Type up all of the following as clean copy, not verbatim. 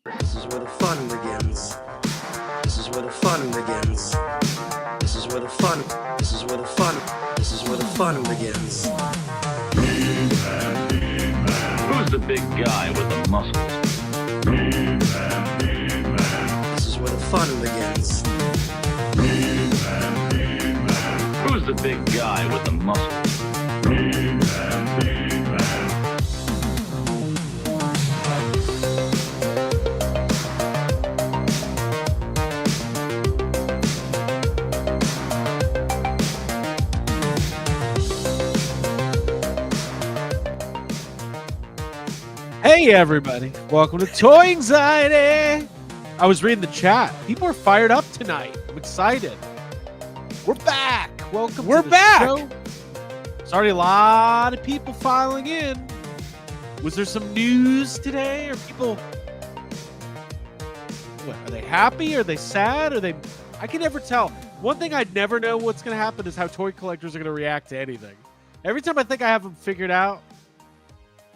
This is where the fun begins. This is where the fun begins. This is where the fun. This is where the fun. This is where the fun begins. Who's the big guy with the muscles? This is where the fun begins. Who's the big guy with the muscles? Hey everybody, welcome to Toy Anxiety. I was reading the chat. People are fired up tonight. I'm excited. We're back. Welcome to the show. There's already a lot of people filing in. Was there some news today? Are people, what, are they happy? Are they sad? Are they, I can never tell. One thing I'd never know what's going to happen is how toy collectors are going to react to anything. Every time I think I have them figured out,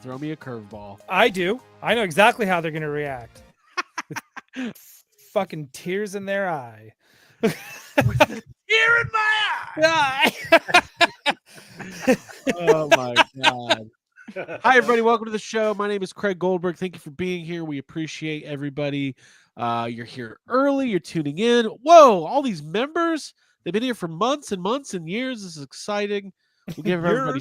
throw me a curveball. I do. I know exactly how they're going to react. With fucking tears in their eye. Tear in my eye! Oh my God. Hi, everybody. Welcome to the show. My name is Craig Goldberg. Thank you for being here. We appreciate everybody. You're here early. You're tuning in. Whoa, all these members. They've been here for months and months and years. This is exciting. We'll give everybody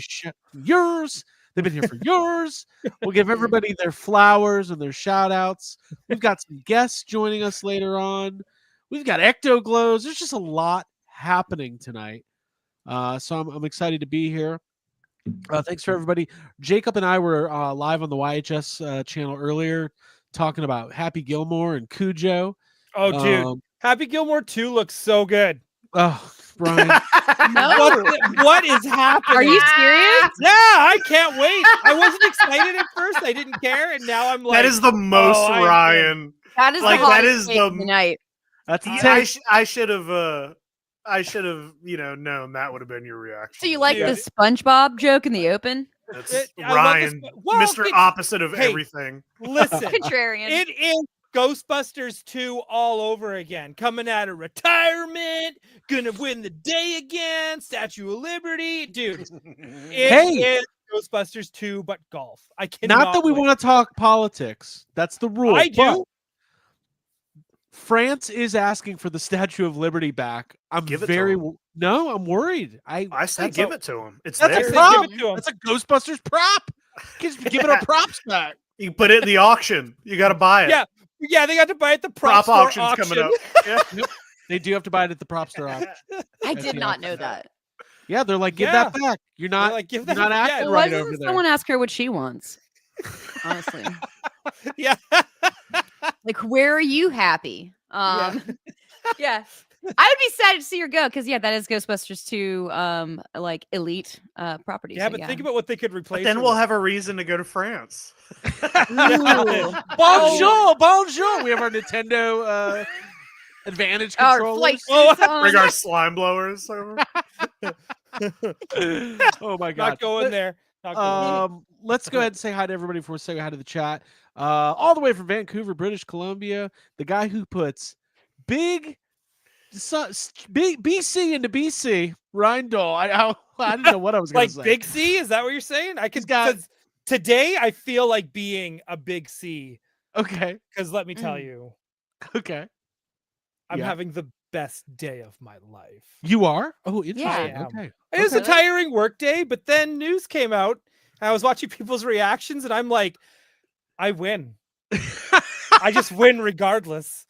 yours. They've been here for yours. We'll give everybody their flowers and their shout outs. We've got some guests joining us later on. We've got Ecto-Glows. There's just a lot happening tonight. So I'm excited to be here. Thanks for everybody. Jacob and I were live on the YHS channel earlier talking about Happy Gilmore and Cujo. Oh, dude. Happy Gilmore 2 looks so good. Oh, Brian. No. What is happening? Are you serious? Yeah, I can't wait. I wasn't excited at first. I didn't care. And now I'm like, that is the most Ryan. That is like the that is the night. That's I should have known that would have been your reaction. So you like the SpongeBob joke in the open? That's Ryan, Mr. Opposite of everything. Listen, Contrarian. It is Ghostbusters 2 all over again. Coming out of retirement, gonna win the day again, Statue of Liberty. Dude, it is Ghostbusters 2, but golf. I cannot Not that we want to talk politics. That's the rule. I do. France is asking for the Statue of Liberty back. I'm worried. I say give it to him. It's that's there. a prop. Give it to him. That's a Ghostbusters prop. Just give it a props back. You put it in the auction. You got to buy it. Yeah, they got to buy it at the prop auction's auction. coming up. Yeah. Yep. They do have to buy it at the prop store auction. I did not know that. Yeah, they're like, give that back. You're not like, give you're not acting right over there. Someone ask her what she wants. Honestly. Yeah. Like, where are you happy? Yeah. I would be sad to see her go because that is Ghostbusters 2 like elite property. Yeah, but think about what they could replace. Then we'll have a reason to go to France. Bonjour. We have our Nintendo Advantage controllers. Bring our slime blowers over. Oh my God. Not going there. Let's go ahead and say hi to everybody before we say hi to the chat. All the way from Vancouver, British Columbia, the guy who puts big BC into BC, Ryan Dole. I didn't know what I was going to say. Big C? Is that what you're saying? Today I feel like being a big C. Okay. Because let me tell you. Okay. I'm having the best day of my life. You are? Oh, interesting. Yeah. Okay. It was a tiring work day, but then news came out. And I was watching people's reactions, and I'm like, I win. I just win regardless.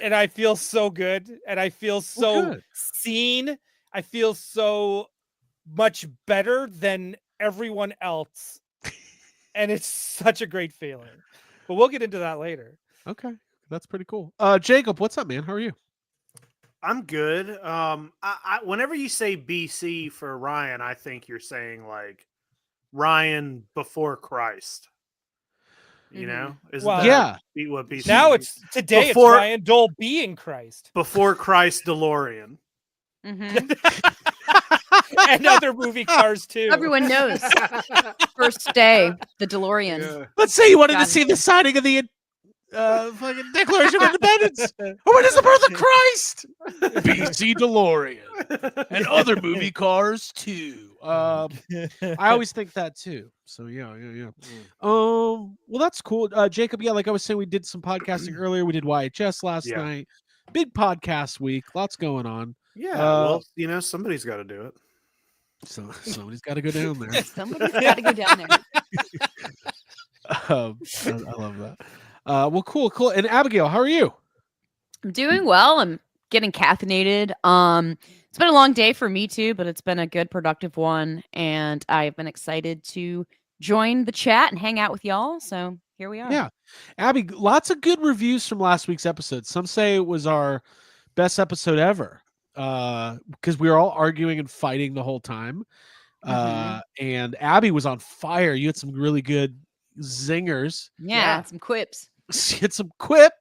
And I feel so good. And I feel so seen. I feel so much better than everyone else. And it's such a great feeling. But we'll get into that later. Okay. That's pretty cool. Jacob, what's up, man? How are you? I'm good. Whenever you say BC for Ryan, I think you're saying like Ryan before Christ. You know? What BC now it's today it's Ryan Dole being Christ. Before Christ DeLorean. And other movie cars too. Everyone knows. First day, the DeLorean. Let's say you wanted to see the signing of the fucking Declaration of Independence. Oh, when is the birth of Christ? BC DeLorean and other movie cars too. I always think that too. So yeah. Well, that's cool. Jacob, yeah, like I was saying, we did some podcasting earlier. We did YHS last night. Big podcast week. Lots going on. Yeah, well, somebody's got to do it. So somebody's got to go down there. Somebody's got to go down there. I love that. Well, cool. And Abigail, how are you? I'm doing well. I'm getting caffeinated. It's been a long day for me too, but it's been a good, productive one, and I've been excited to join the chat and hang out with y'all. So here we are. Yeah, Abby, lots of good reviews from last week's episode. Some say it was our best episode ever because we were all arguing and fighting the whole time. And Abby was on fire. You had some really good zingers. Yeah. Some quips. Hit some quip.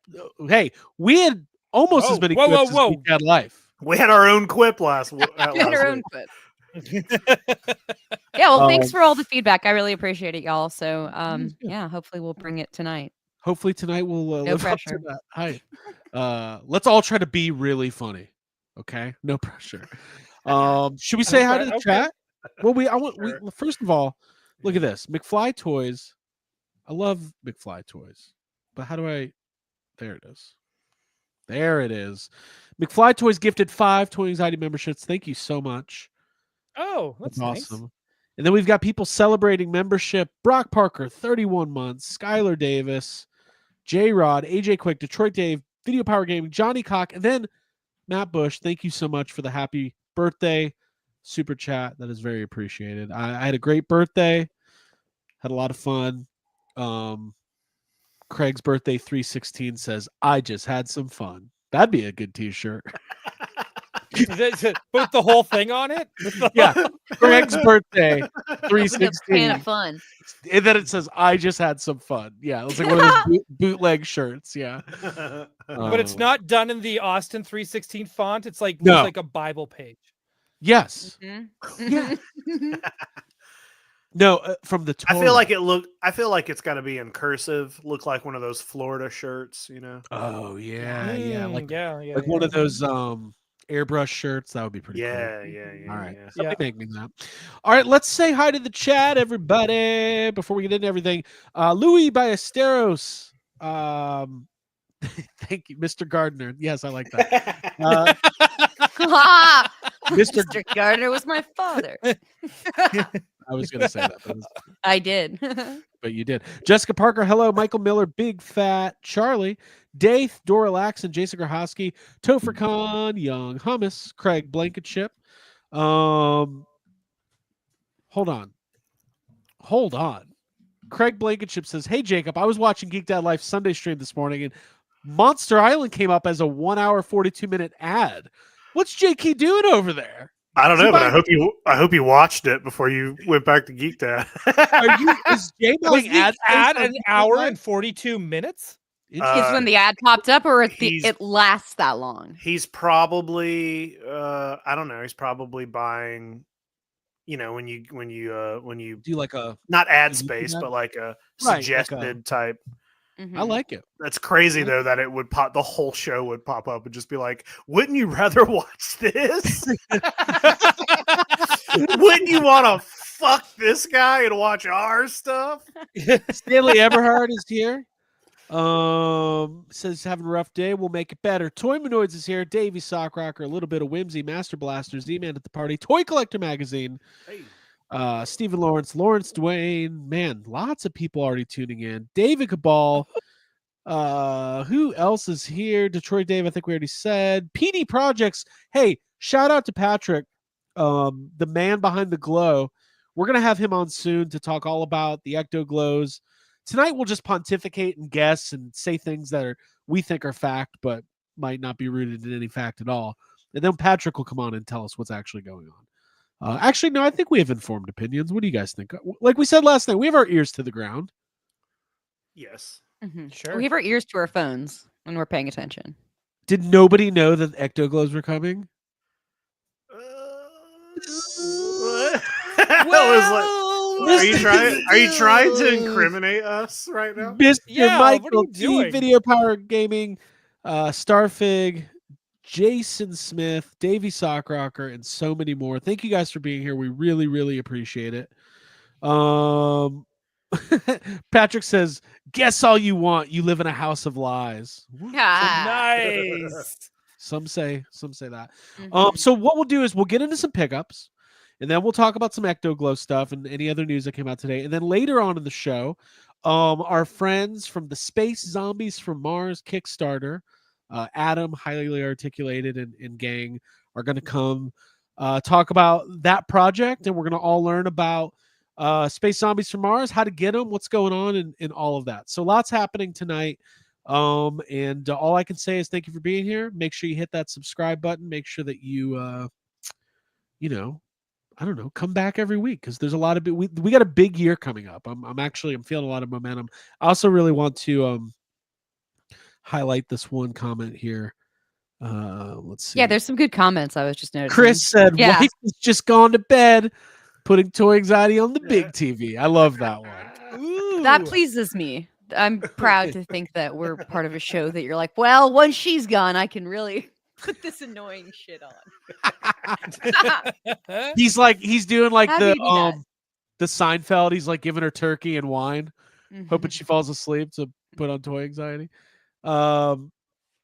Hey, we had almost as many quips as we had life. We had our own quip last week. Quip. Yeah, well, thanks for all the feedback. I really appreciate it, y'all. So, yeah, hopefully we'll bring it tonight. Hopefully tonight we'll no live pressure. up to that. Hi. Let's all try to be really funny. Okay, no pressure. Should we say hi to the chat? Well, first of all, look at this McFly toys. I love McFly toys, but how do I? There it is. There it is. McFly Toys gifted 5 Toy Anxiety memberships. Thank you so much. Oh, that's awesome. Nice. And then we've got people celebrating membership. Brock Parker, 31 months. Skylar Davis, J-Rod, AJ Quick, Detroit Dave, Video Power Gaming, Johnny Cock, and then Matt Bush. Thank you so much for the happy birthday super chat. That is very appreciated. I had a great birthday. Had a lot of fun. Craig's birthday 316 says, I just had some fun. That'd be a good t-shirt. Put the whole thing on it? Yeah. Craig's birthday 316. Of fun. And then it says, I just had some fun. Yeah. It was like one of those bootleg shirts. Yeah. But it's not done in the Austin 316 font. It's like, No. looks like a Bible page. Yes. Mm-hmm. Yeah. No, from the total. I feel like it's got to be in cursive. Look like one of those Florida shirts, Oh yeah, like like one of those airbrush shirts. That would be pretty cool. Yeah. All right, somebody make me that. All right, let's say hi to the chat, everybody, before we get into everything. Louis Ballesteros. Thank you, Mr. Gardner. Yes, I like that. Mr. Gardner was my father. I was going to say that. I did. But you did. Jessica Parker, hello. Michael Miller, Big Fat Charlie, Daith, Dora Laxon, Jason Grahoski, Topher Khan, Young Hummus, Craig Blankenship. Hold on. Craig Blankenship says, hey, Jacob, I was watching Geek Dad Life Sunday stream this morning, and Monster Island came up as a 1 hour, 42-minute ad. What's JK doing over there? I don't know, but I hope you watched it before you went back to Geek Dad. Is Jay Was buying the ad an hour Live? and 42 minutes? Is when the ad popped up, or it lasts that long? He's probably I don't know. He's probably buying. When you do like a not ad space, but like a suggested type. Mm-hmm. I like it. That's crazy though that it would pop. The whole show would pop up and just be like, "Wouldn't you rather watch this? Wouldn't you want to fuck this guy and watch our stuff?" Stanley Everhard is here. Says having a rough day. We'll make it better. Toy Minoids is here. Davey Sockrocker, a little bit of whimsy. Master Blaster, Z-Man at the party. Toy Collector Magazine. Hey. Stephen Lawrence Dwayne. Man, lots of people already tuning in. David Cabal. Who else is here? Detroit Dave, I think we already said. PD Projects. Hey, shout out to Patrick, the man behind the glow. We're gonna have him on soon to talk all about the Ecto-Glows. Tonight we'll just pontificate and guess and say things that we think are fact, but might not be rooted in any fact at all. And then Patrick will come on and tell us what's actually going on. Actually, no, I think we have informed opinions. What do you guys think? Like we said last night, we have our ears to the ground. Yes. Mm-hmm. Sure. We have our ears to our phones when we're paying attention. Did nobody know that Ecto-Glows were coming? Well, Are you trying to incriminate us right now? Mr. Yeah, what are Michael you T, doing? Video Power Gaming, Starfig, Jason Smith, Davey Sockrocker, and so many more. Thank you guys for being here. We really, really appreciate it. Patrick says, "Guess all you want. You live in a house of lies." Nice. Some say that. Mhm. So what we'll do is we'll get into some pickups, and then we'll talk about some Ecto-Glow stuff and any other news that came out today. And then later on in the show, our friends from the Space Zombies from Mars Kickstarter, Adam, highly articulated, and gang are going to come talk about that project, and we're going to all learn about Space Zombies from Mars, how to get them, what's going on, and all of that. So lots happening tonight. And all I can say is thank you for being here. Make sure you hit that subscribe button. Make sure that you, you know, I don't know, come back every week because there's a lot of we got a big year coming up. I'm feeling a lot of momentum. I also really want to highlight this one comment here. Let's see. Yeah, there's some good comments. I was just noticing. Chris said, Yeah. "Wife has just gone to bed, putting toy anxiety on the big TV." I love that one. Ooh. That pleases me. I'm proud to think that we're part of a show that you're like, well, once she's gone, I can really put this annoying shit on. He's doing like How do you do that? the Seinfeld. He's like giving her turkey and wine, hoping Mhm. she falls asleep to put on toy anxiety.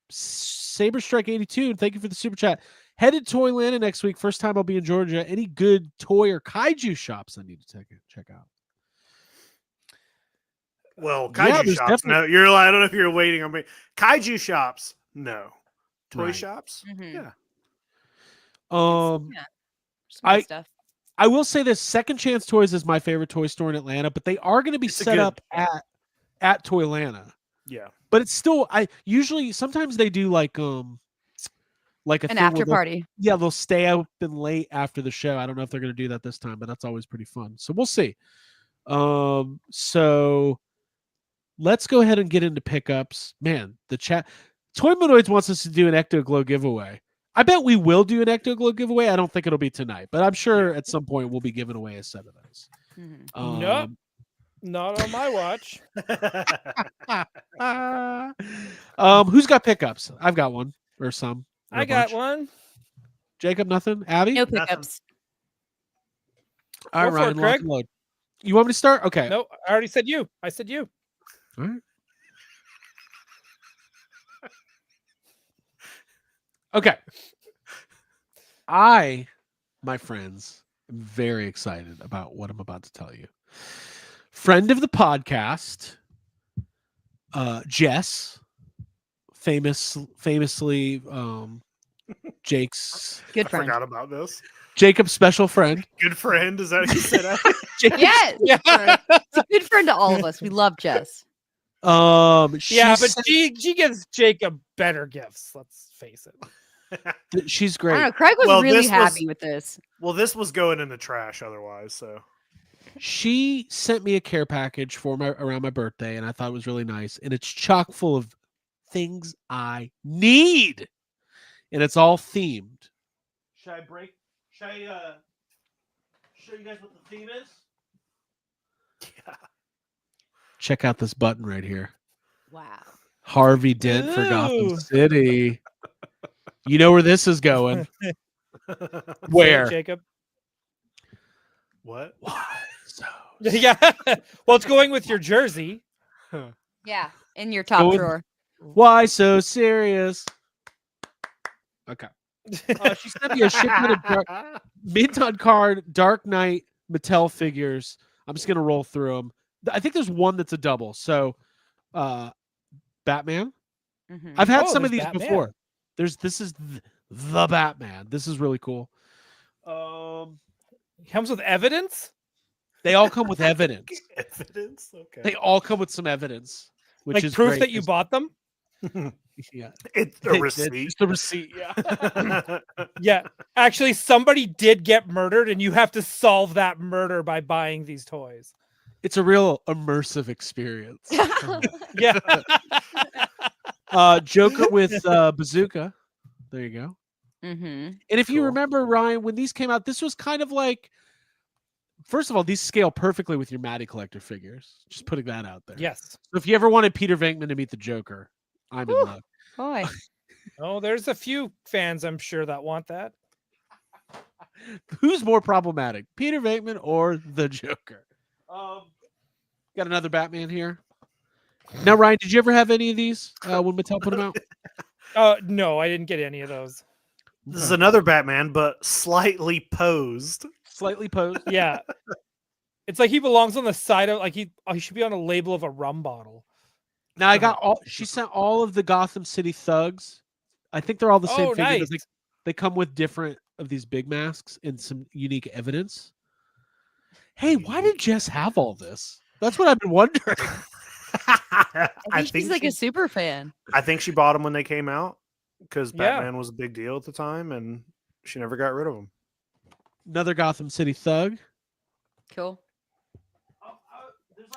Saber Strike 82, thank you for the super chat. Headed to Toyland next week. First time I'll be in Georgia. Any good toy or kaiju shops I need to check out? Well, Yeah, kaiju there's shops. definitely- No, you're. I don't know if you're waiting on me. Kaiju shops. No. Toy Right. shops. Mhm. Yeah. Yeah, some I- good stuff. I will say this: Second Chance Toys is my favorite toy store in Atlanta, but they are going to be It's a set good- up at Toylanta. Yeah. But it's still sometimes they do like a An thing after where they'll- party. Yeah, they'll stay open late after the show. I don't know if they're going to do that this time, but that's always pretty fun. So we'll see. So let's go ahead and get into pickups. Man, the chat Toy Monoids wants us to do an Ecto-Glow giveaway. I bet we will do an Ecto-Glow giveaway. I don't think it'll be tonight, but I'm sure at some point we'll be giving away a set of those. Mhm. Nope. Not on my watch. Who's got pickups? I've got one or some. Or I a got bunch. one. Jacob, nothing. Abby, No Nothing. pickups. all right, Go for it, Ryan, lock Craig. and load. You want me to start? Okay. No, I already said you. I said you. All right. Okay. My friends, am very excited about what I'm about to tell you. Friend of the podcast, Jess, famously Jake's Good I friend. forgot about this. Jacob's special friend. Good friend. Is that what you said? Jacob's Yes. Yeah. It's a good friend to all of us. We love Jess. She Yeah, but sent- she gives Jacob better gifts. Let's face it. she's I don't know. great. Craig was Well, really this was- happy with this. Well, this was going in the trash otherwise. So She sent me a care package for around my birthday, and I thought it was really nice. And it's chock full of things I need, and it's all themed. Should I show you guys what the theme is? yeah. Check out this button right here. Wow. Harvey Dent for Gotham Ooh. City. You know where this is going. Say it, Where? Jacob? What? Why so Yeah. Well, it's going with your jersey. Yeah. In your top Go with- drawer. Why so serious? Okay. She sent me a shipment of mint on card Dark Knight Mattel figures. I'm just gonna roll through them. I think there's one that's a double. So, Batman. Mhm. I've had Oh, some of there's these Batman. before. This is the Batman. This is really cool. Comes with evidence. They all come with evidence. Evidence. Okay. They all come with some evidence, which Like is proof great that you 'cause- bought them. Yeah, It's They- a receipt. It's the receipt. Yeah. Yeah. Actually, somebody did get murdered, and you have to solve that murder by buying these toys. It's a real immersive experience. Yeah. Joker with bazooka. There you go. Mhm. And if you Cool. remember, Ryan, when these came out, this was kind of like first of all, these scale perfectly with your Matty Collector figures. Just putting that out there. Yes. So if you ever wanted Peter Venkman to meet the Joker, I'm in luck. Boy. Oh, there's a few fans I'm sure that want that. Who's more problematic, Peter Venkman or the Joker? Got another Batman here. Now, Ryan, did you ever have any of these when Mattel put them out? No, I didn't get any of those. This is another Batman, but slightly posed. Slightly posed. Yeah. It's like he belongs on the side of he should be on a label of a rum bottle. Now I got all. She sent all of the Gotham City thugs. I think they're all the same Oh, figure. nice. They come with different of these big masks and some unique evidence. Hey, why did Jess have all this? That's what I've been wondering. I think she's like a super fan. I think she bought them when they came out because Yeah. Batman was a big deal at the time, and she never got rid of them. Another Gotham City thug. Cool.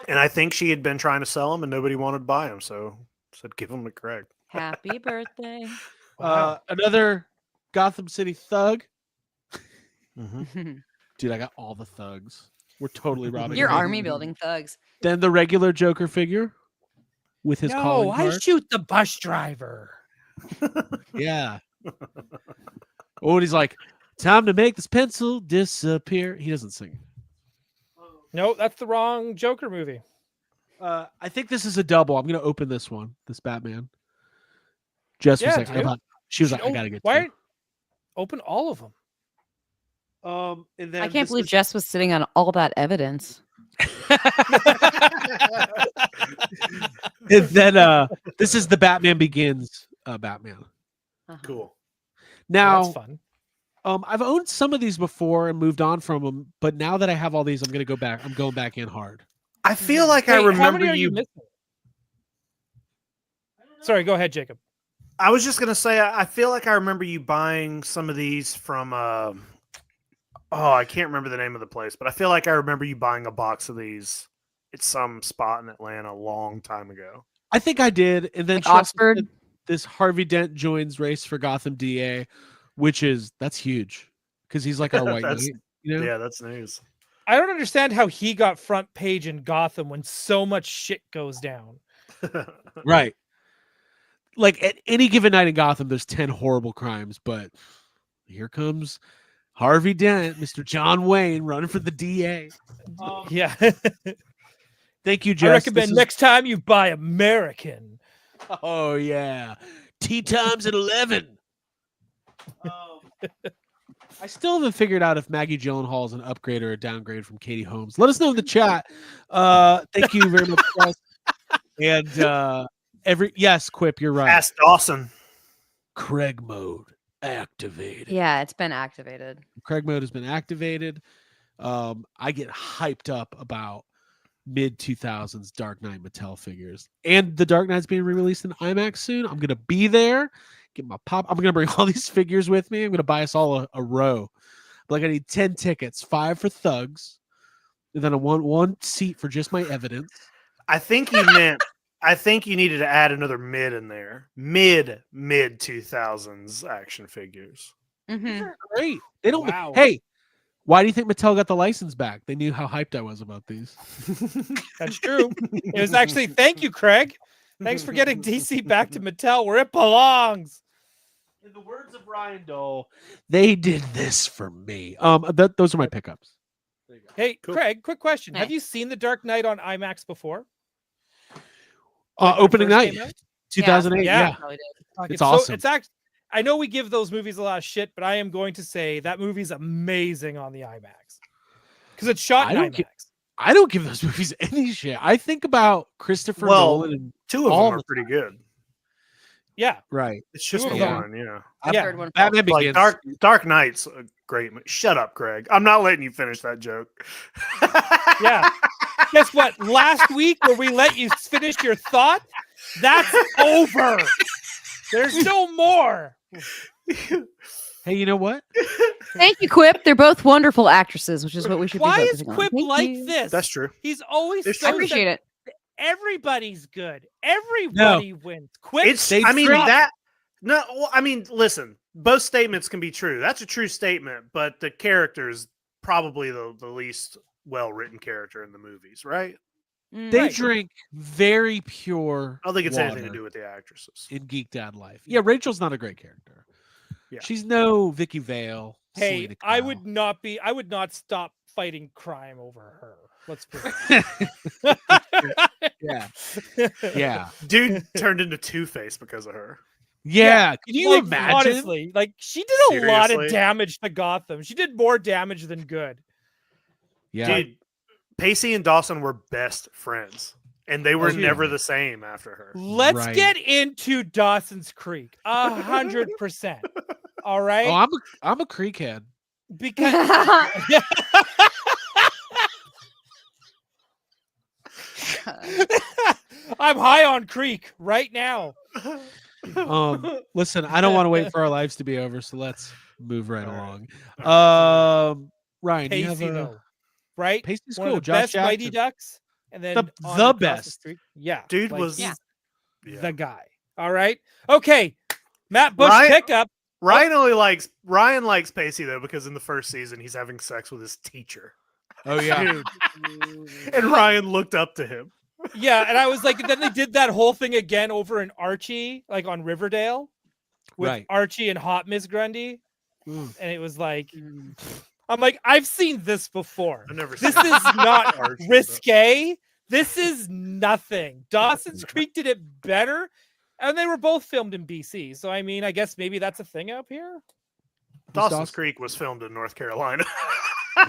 And I think she had been trying to sell them, and nobody wanted to buy them, so said give them to Craig. Happy birthday. Another Gotham City thug. Mm-hmm. Dude, I got all the thugs. We're totally robbing. Your them. army building thugs. Then the regular Joker figure with his calling I card. shoot the bus driver. Yeah. Oh, and he's like, time to make this pencil disappear. He doesn't sing. No, that's the wrong Joker movie. I think this is a double. I'm going to open this one, this Batman. Jess was Yeah, like, dude. she was like, I got to get Why two. open all of them? And then I can't believe Jess was sitting on all that evidence. And then this is the Batman Begins Batman. Uh-huh. Cool. Now, That's fun. I've owned some of these before and moved on from them, but now that I have all these, I'm going to go back. I'm going back in hard. I feel like I Wait, how remember many are you. missing? Sorry, go ahead, Jacob. I was just gonna say I feel like I remember you buying some of these from. I can't remember the name of the place, but I feel like I remember you buying a box of these at some spot in Atlanta a long time ago. I think I did. And then Like she also Oxford? said this Harvey Dent joins race for Gotham DA, that's huge because he's like our white knight. That's- You know? Yeah, that's news. I don't understand how he got front page in Gotham when so much shit goes down. Right. Like at any given night in Gotham, there's 10 horrible crimes, but here comes Harvey Dent, Mr. John Wayne, running for the DA. Yeah. Thank you, Jess. I recommend next time you buy American. Oh yeah, tea times at 11. I still haven't figured out if Maggie Gyllenhaal is an upgrade or a downgrade from Katie Holmes. Let us know in the chat. Thank you very much, Jess. And yes, Quip, you're right. Ask Dawson. Craig mode activated. Yeah, it's been activated. Craig mode has been activated. I get hyped up about mid 2000s Dark Knight Mattel figures, and the Dark Knight's being re-released in IMAX soon. I'm gonna be there. Get my pop. I'm gonna bring all these figures with me. I'm gonna buy us all a row. Like I need 10 tickets, 5 for thugs, and then I want one seat for just my evidence. I think you meant. I think you needed to add another mid in there. Mid 2000s action figures. Mm-hmm. They're great. They don't. Wow. Hey, why do you think Mattel got the license back? They knew how hyped I was about these. That's true. It was actually, thank you, Craig. Thanks for getting DC back to Mattel where it belongs. In the words of Ryan Dole, they did this for me. Those are my pickups. There you go. Hey, Cool. Craig, quick question. Hey. Have you seen The Dark Knight on IMAX before? When it Opening first night, came out? 2008. Yeah. Yeah. Probably did. It's So awesome. it's actually, I know we give those movies a lot of shit, but I am going to say that movie's amazing on the IMAX because it's shot I in don't IMAX. gi- I don't give those movies any shit. I think about Christopher Well, Nolan and Two of all them are the pretty good. Yeah, right. It's just the Yeah. one, yeah. The Yeah. third one. Batman Like Begins. Dark Knight's a great. Shut up, Craig. I'm not letting you finish that joke. yeah. Guess what? Last week where we let you finish your thought, that's over. There's no more. Hey, you know what? Thank you, Quip. They're both wonderful actresses, which is what we should Why be is focusing on. Quip Thank like you. this? That's true. He's always It's so I true. appreciate it. everybody's good. Everybody wins. Quip. It's. They I mean drop- that. No, well, I mean, listen. Both statements can be true. That's a true statement, but the character is probably the least well-written character in the movies, right? They Right. drink very pure. I don't think it's anything to water do with the actresses. in Geek Dad life. Yeah, Rachel's not a great character. Yeah. She's no Vicky Vale. Hey, Selena I Kyle. would not stop fighting crime over her. Let's put it. Yeah, yeah, Dude turned into Two-Face because of her. yeah. Can you Like, imagine? honestly, like she did a lot of Seriously? damage to Gotham. She did more damage than good. Yeah, Dude, Pacey and Dawson were best friends, and they were Okay. never the same after her. Let's Right. get into Dawson's Creek. 100%. All right. Oh, I'm a Creek head. Because I'm high on Creek right now. Listen, I don't want to wait for our lives to be over, so let's move right along. Ryan, do you have Pacey a though, right? Pacey's One cool. of the Josh best Mighty Jackson. Ducks, and then The- on the to Dawson's best. Creek. Yeah, Dude like, was he's yeah. the guy. All right. Okay. Matt Bush Ryan- pickup. Ryan likes Pacey though because in the first season he's having sex with his teacher, Oh yeah, Dude. and Ryan looked up to him. Yeah, and I was like, then they did that whole thing again over in Archie, like on Riverdale, with Right. Archie and Hot Miss Grundy, Mm. and it was like, I'm like, I've seen this before. I've never. This seen is not Archie, risque. This is nothing. Dawson's Creek did it better, and they were both filmed in BC. So I mean, I guess maybe that's a thing up here. but Dawson's Dawson? Creek was filmed in North Carolina.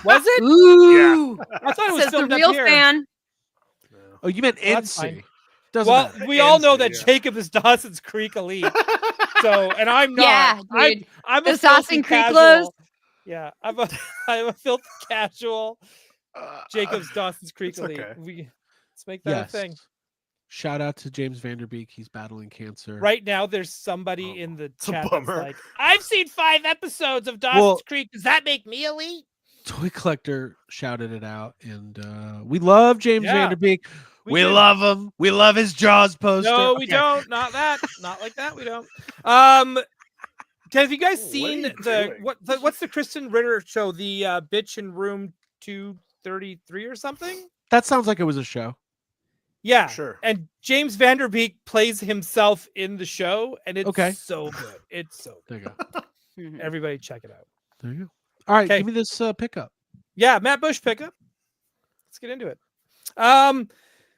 Was it? Ooh. I thought it was Says the filmed up real here. fan. Oh, you meant Well, that's fine. NC. Doesn't Well, matter. we all know NC, that yeah. Jacob is Dawson's Creek elite. So, and I'm not. Yeah, dude. I'm The a Sauce filthy and Creek casual. Glows? Yeah, I'm a filthy casual. Jacob's Dawson's Creek it's elite. okay. Let's make that Yes. a thing. Shout out to James Vanderbeek. He's battling cancer. Right now, there's somebody Oh, in the it's a chat that's bummer. like, I've seen 5 episodes of Dawson's Well- Creek. Does that make me elite? Toy Collector shouted it out, and we love James Yeah, Vanderbeek. We do. love him. We love his Jaws poster. No, we Okay. don't. Not that. Not like that. We don't. Have you guys What are seen you doing? what's the Kristen Ritter show? The Bitch in Room 233 or something? That sounds like it was a show. Yeah, Sure. And James Vanderbeek plays himself in the show, and it's Okay. so good. It's so There you go. Mhm. Everybody check it out. There you go. All right, Okay. give me this pickup. Yeah, Matt Bush pickup. Let's get into it.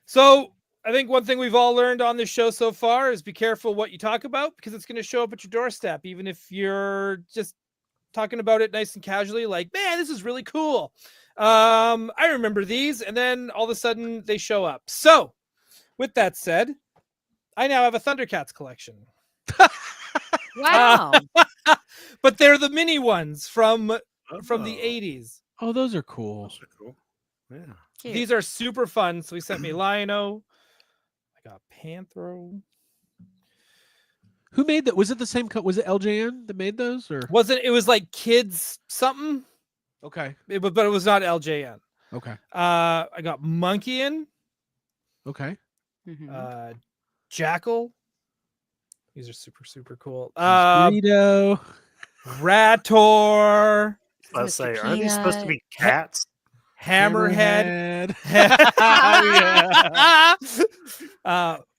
So I think one thing we've all learned on this show so far is be careful what you talk about because it's going to show up at your doorstep, even if you're just talking about it nice and casually, like, man, this is really cool. I remember these, and then all of a sudden they show up. So, with that said, I now have a Thundercats collection. Wow. But they're the mini ones from the Oh, 80s. Oh, those are cool. those are cool. Yeah. Cute. These are super fun. So he sent me Lion-O. I got Panthro. Who made that? Was it the same? Was it LJN that made those? Or It was like kids something, okay, but it was not LJN. okay, I got Monkeyin, okay. Mhm. Jackal. These are super, super cool. Burrito. Rator, I was say, aren't these supposed to be cats? Hammerhead. Hammerhead.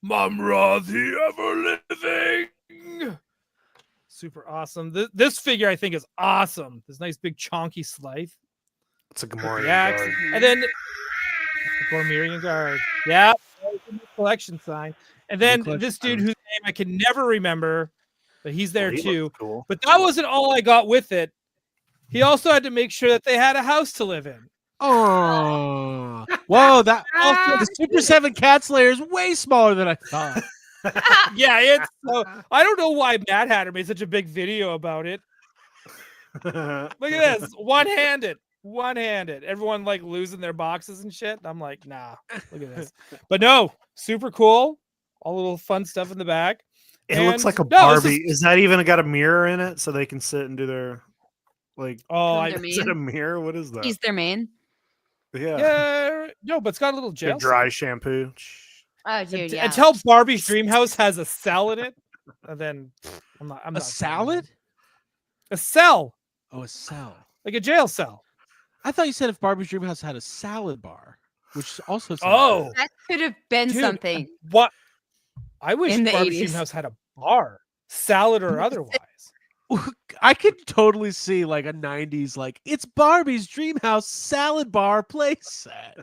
Mumra the Ever Living. Super awesome. This figure I think is awesome. This nice big chonky Scythe. It's a Gamorrean Yeah, guard. and then Gormirian Guard. Yeah, collection sign. And then collection this dude sign. whose name I can never remember, but he's there Well, he too. looks Cool. But that wasn't all I got with it. He also had to make sure that they had a house to live in. Oh, whoa! That also the Super 7 Cat Slayer is way smaller than I thought. Yeah, it's so I don't know why Mad Hatter made such a big video about it. Look at this, one-handed. Everyone like losing their boxes and shit. I'm like, nah, look at this. But no, super cool. All little fun stuff in the back. It looks And- like a no, this Barbie. Is that even got a mirror in it so they can sit and do their like? Oh, From I their Is it a main? mirror? What is that? He's their main. Yeah. yeah, no, but it's got a little The jail. dry shampoo. Oh, dude, yeah. Until Barbie's Dream House has a cell in it, and then I'm not. A salad? A cell, Oh, a cell. like a jail cell. I thought you said if Barbie's Dreamhouse had a salad bar, which also sounds Oh, That could have been dude, something. what? I wish In the Barbie's 80s. Dreamhouse had a bar, salad or otherwise. good. I could totally see like a 90s, like, it's Barbie's Dreamhouse salad bar playset.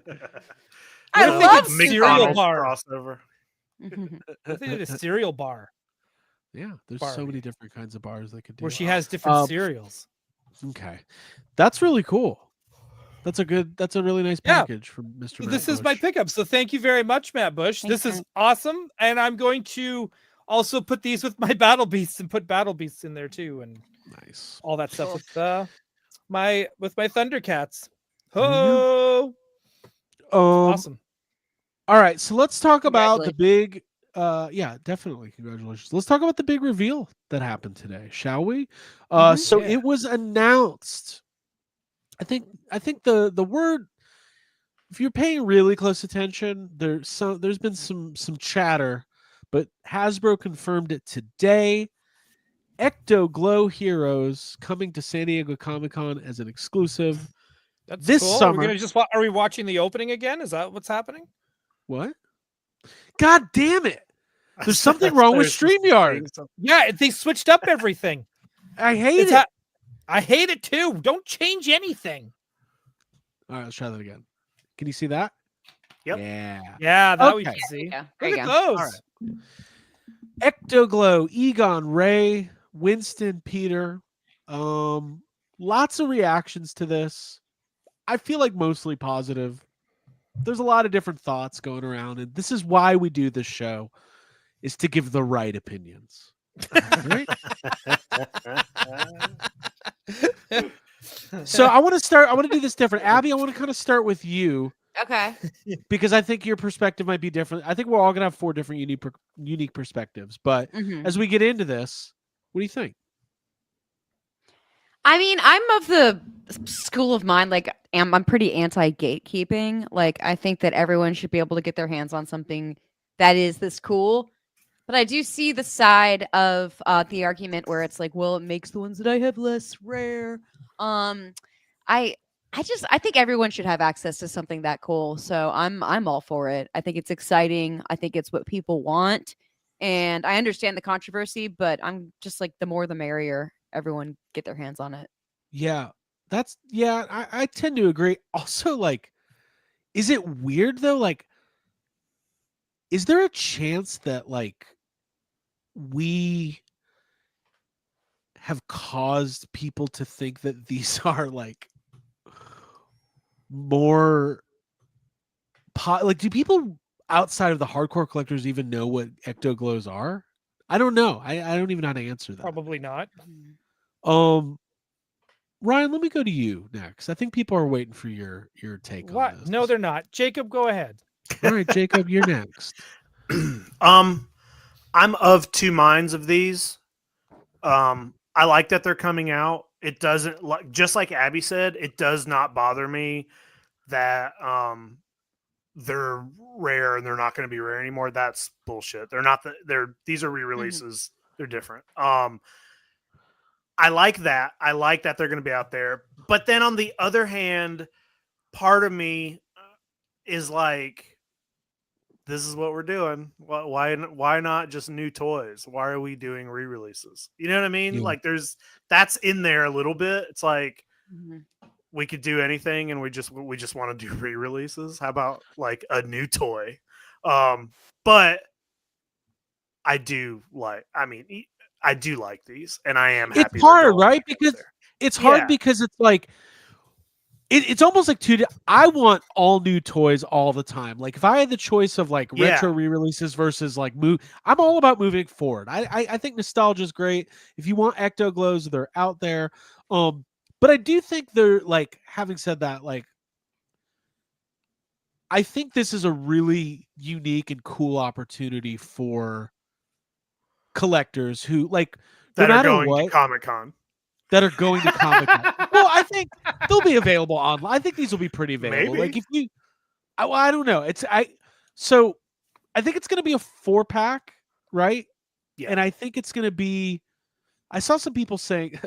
I What if they love did Super cereal McDonald's bar? crossover. What if they did a cereal bar Yeah, there's so Barbie. many different kinds of bars they could do. where she has different Um, cereals? Okay. That's really cool. That's a really nice Yeah. package from Mr. So Matt this is my Bush. pickup. So thank you very much, Matt Bush. Thanks, This is Matt. awesome, and I'm going to also put these with my Battle Beasts and put Battle Beasts in there too, and Nice. all that stuff Cool. with my Thundercats. There you Ho! Um Awesome. all right, so let's talk about the Congratulations. big yeah, definitely congratulations. Let's talk about the big reveal that happened today, shall we? Mhm. So Yeah. it was announced. I think the word, if you're paying really close attention, there's been some chatter, but Hasbro confirmed it today. Ecto-Glow Heroes coming to San Diego Comic-Con as an exclusive That's this cool. Are summer. we gonna just are we watching the opening again? Is that what's happening? What? God damn it. There's something wrong with There's StreamYard. something- Yeah, they switched up everything. I hate It's it. I hate it too. Don't change anything. All right, let's try that again. Can you see that? Yep. Yeah. Yeah, that we Okay. can There you see. go. There Look you at go. those. All right. Ecto-Glow, Egon, Ray, Winston, Peter. Lots of reactions to this. I feel like mostly positive. There's a lot of different thoughts going around, and this is why we do this show, is to give the right opinions. Right? So I want to do this different. Abby, I want to kind of start with you Okay. because I think your perspective might be different. I think we're all going to have 4 different unique perspectives, but Mhm. as we get into this, what do you think? I mean, I'm of the school of mind, like, I'm pretty anti gatekeeping. Like, I think that everyone should be able to get their hands on something that is this cool. But I do see the side of the argument where it's like, well, it makes the ones that I have less rare. I think everyone should have access to something that cool. So I'm all for it. I think it's exciting. I think it's what people want. And I understand the controversy, but I'm just like, the more the merrier. Everyone get their hands on it. Yeah, I tend to agree. Also, like, is it weird though? Like, is there a chance that like we have caused people to think that these are like more like, do people outside of the hardcore collectors even know what Ecto-Glows are? I don't know. I don't even know how to answer that. Probably not. Ryan, let me go to you next. I think people are waiting for your take on What? this. No, they're not. Jacob, go ahead. All right, Jacob, you're next. I'm of 2 minds of these. I like that they're coming out. It doesn't, like, just like Abby said, it does not bother me that they're rare and they're not going to be rare anymore. That's bullshit. They're not these are re-releases. They're different. I like that. I like that they're going to be out there. But then on the other hand, part of me is like, this is what we're doing. Why not just new toys? Why are we doing re-releases? You know what I mean? Yeah. Like, that's in there a little bit. It's like, Mhm. we could do anything and we just want to do re-releases. How about like a new toy? But I do like these, and I am happy. It's they're hard, going right? back out Because there. it's hard Yeah. because it's like it's almost like I want all new toys all the time. Like, if I had the choice of like retro re-releases versus like I'm all about moving forward. I think nostalgia is great. If you want Ecto-Glows, they're out there. But I do think they're, like, having said that, like, I think this is a really unique and cool opportunity for collectors who, like, That no are matter going what, to Comic-Con. that are going to Comic-Con. Well, I think they'll be available online. I think these will be pretty available. Maybe. Like, if you, I don't know. So I think it's going to be a 4-pack, right? Yeah. And I think it's going to be. I saw some people saying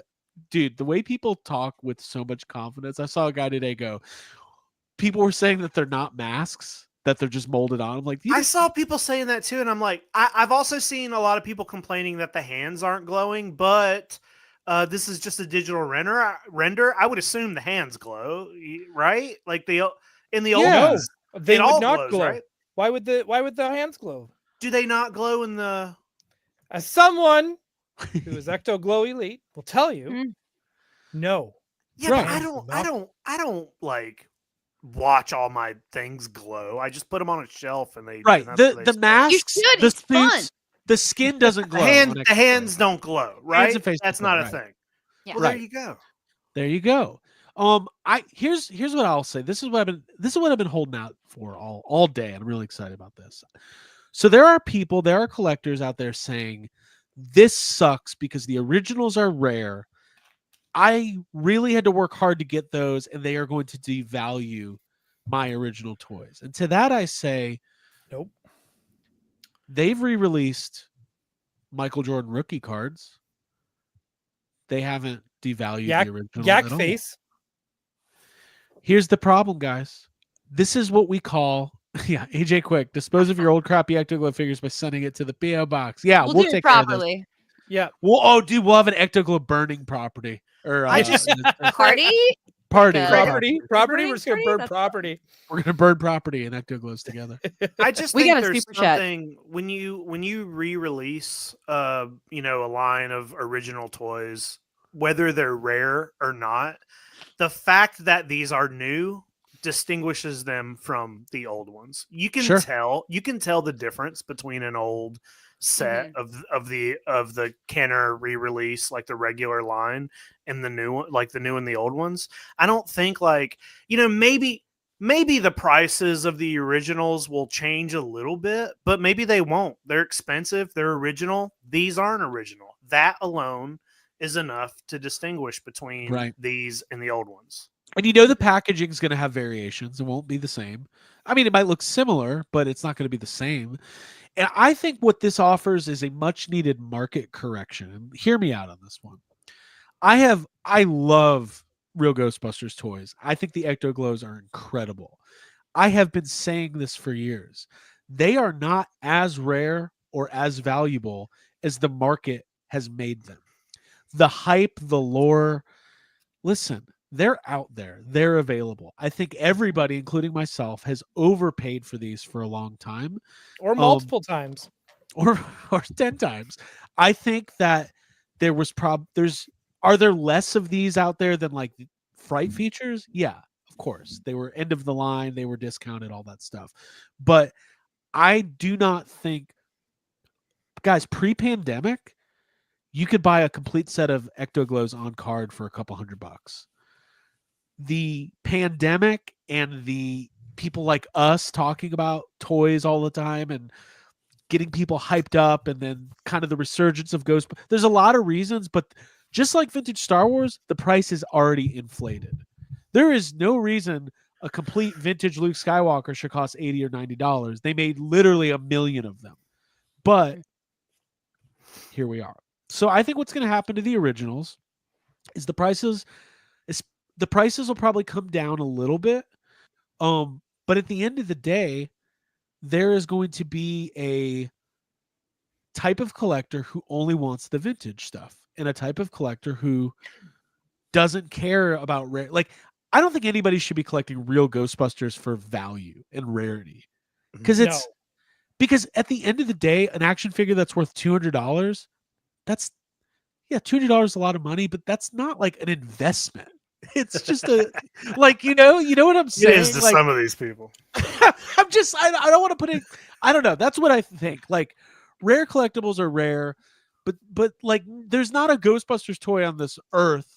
dude, the way people talk with so much confidence. I saw a guy today go, people were saying that they're not masks, that they're just molded on. I'm like, I saw people saying that too, and I'm like, I've also seen a lot of people complaining that the hands aren't glowing, but this is just a digital render. I would assume the hands glow, right? Like in the old Yeah. ones, They it would all not glows, glow. right? Why would the hands glow? Do they not glow in the? As someone who is Ecto-Glow Elite will tell you, Mm. no. Yeah, Right. but I don't like watch all my things glow. I just put them on a shelf and they Right. and that's where they The stay. masks, should, the it's fun. suits, the skin doesn't The glow. hand, on the Ecto-Glow. hands don't glow, right? and face That's don't glow, not a right. thing. Yeah. Well, Right. there you go. There you go. Here's what I'll say. This is what I've been holding out for all day, and I'm really excited about this. So there are collectors out there saying this sucks because the originals are rare. I really had to work hard to get those, and they are going to devalue my original toys. And to that I say, Nope. they've re-released Michael Jordan rookie cards. They haven't devalued the original Yak at all. face. Here's the problem, guys. This is what we call, AJ Quick, dispose of your old crappy Ecto-Glow figures by sending it to the PO box. Yeah, We'll we'll do it take care of this. properly. Yeah. Dude, we'll have an Ecto-Glow burning property. Or I just- Party? party. Like Property. Property. We're just gonna Party? burn That's- property. We're gonna burn property and Ecto-Glows together. I just We think got a there's super chat. something when you re-release a line of original toys, whether they're rare or not, the fact that these are new distinguishes them from the old ones. You can Sure. tell the difference between an old set of the Kenner re-release, like the regular line, and the new one, like the new and the old ones. I don't think maybe the prices of the originals will change a little bit, but maybe they won't. They're expensive, they're original. These aren't original. That alone is enough to distinguish between Right. these and the old ones. And the packaging is going to have variations. It won't be the same. I mean, it might look similar, but it's not going to be the same. And I think what this offers is a much needed market correction. And hear me out on this one. I love real Ghostbusters toys. I think the Ecto-Glows are incredible. I have been saying this for years. They are not as rare or as valuable as the market has made them. The hype, the lore, listen, they're out there. They're available. I think everybody, including myself, has overpaid for these for a long time. Or multiple times. Or 10 times. I think that there was are there less of these out there than like Fright features? Yeah, of course. They were end of the line, they were discounted, all that stuff. But I do not think, guys, pre-pandemic, you could buy a complete set of Ecto-Glows on card for a couple $100. The pandemic and the people like us talking about toys all the time and getting people hyped up, and then kind of the resurgence of Ghost. There's a lot of reasons, but just like vintage Star Wars, the price is already inflated. There is no reason a complete vintage Luke Skywalker should cost $80 or $90. They made literally 1 million of them. But here we are. So I think what's going to happen to the originals is the prices will probably come down a little bit. But at the end of the day, there is going to be a type of collector who only wants the vintage stuff, and a type of collector who doesn't care about rare. Like, I don't think anybody should be collecting real Ghostbusters for value and rarity, because because at the end of the day, an action figure that's worth $200, that's $200 is a lot of money, but that's not like an investment. It's just a like you know what I'm saying. It is to some of these people. I don't want to put it. I don't know. That's what I think. Like, rare collectibles are rare, but like there's not a Ghostbusters toy on this earth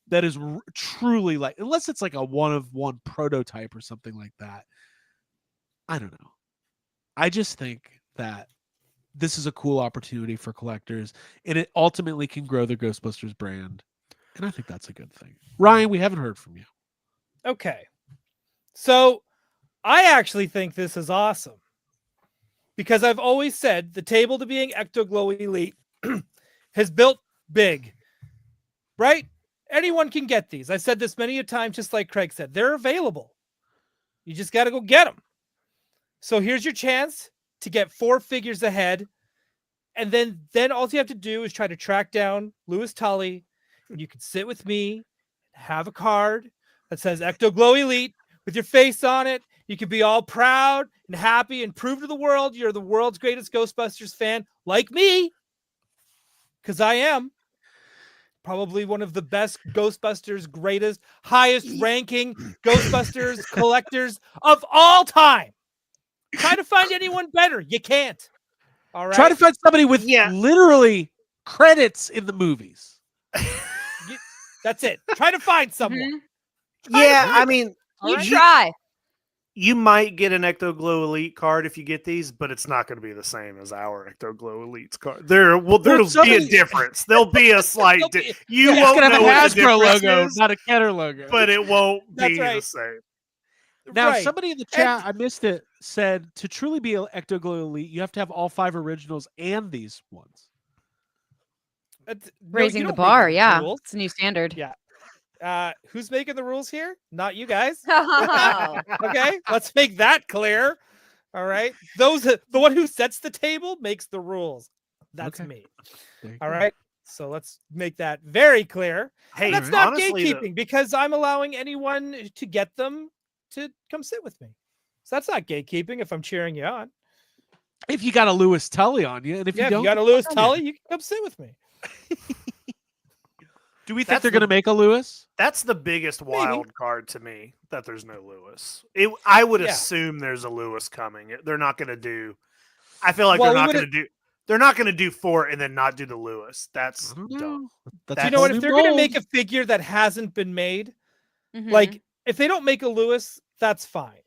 that is truly like, unless it's like a one of one prototype or something like that. I don't know. I just think that this is a cool opportunity for collectors, and it ultimately can grow the Ghostbusters brand. And I think that's a good thing. Ryan, we haven't heard from you. Okay. So I actually think this is awesome, because I've always said the table to being Ecto-Glow Elite has built big, right? anyone can get these. I've said this many a time, just like Craig said. They're available. You just got to go get them. So here's your chance to get 4 figures ahead. And then all you have to do is try to track down Louis Tully. And you can sit with me, have a card that says Ecto-Glow Elite with your face on it. You can be all proud and happy and prove to the world you're the world's greatest Ghostbusters fan, like me, because I am. Probably one of the best Ghostbusters, greatest, highest ranking Ghostbusters collectors of all time. Try to find anyone better. You can't. All right. Try to find somebody with literally credits in the movies. That's it. Try to find someone. I mean, Try. you might get an Ecto-Glow Elite card if you get these, but it's not going to be the same as our Ecto-Glow Elite's card. There'll be a difference. There'll be a slight. You It's won't gonna know have what a the Hasbro difference logo, is, not a Kenner logo. but it won't That's be right. the same. Now, Right. somebody in the chat, I missed it, said to truly be an Ecto-Glow Elite, you have to have all 5 originals and these ones. Raising you the don't make bar, those yeah. rules. It's a new standard. Yeah. Who's making the rules here? Not you guys. Oh. Okay, let's make that clear. All right, the one who sets the table makes the rules. That's Okay. me. There you All go. right, so let's make that very clear. Hey, And that's not honestly, gatekeeping because I'm allowing anyone to get them to come sit with me. So that's not gatekeeping if I'm cheering you on. If you got a Louis Tully on you, and if Yeah, you if don't, you got a Louis Tully, you can come sit with me. do we think That's they're going to make a Louis? That's the biggest wild card to me, that there's no Lewis. I would assume there's a Lewis coming. They're not going to do. I feel like Well, they're we not going to do. They're not going to do 4 and then not do the Lewis. That's I don't dumb. know. That's Do a You know whole what? new If they're going to mold. make a figure that hasn't been made, Mhm. like if they don't make a Lewis, that's fine.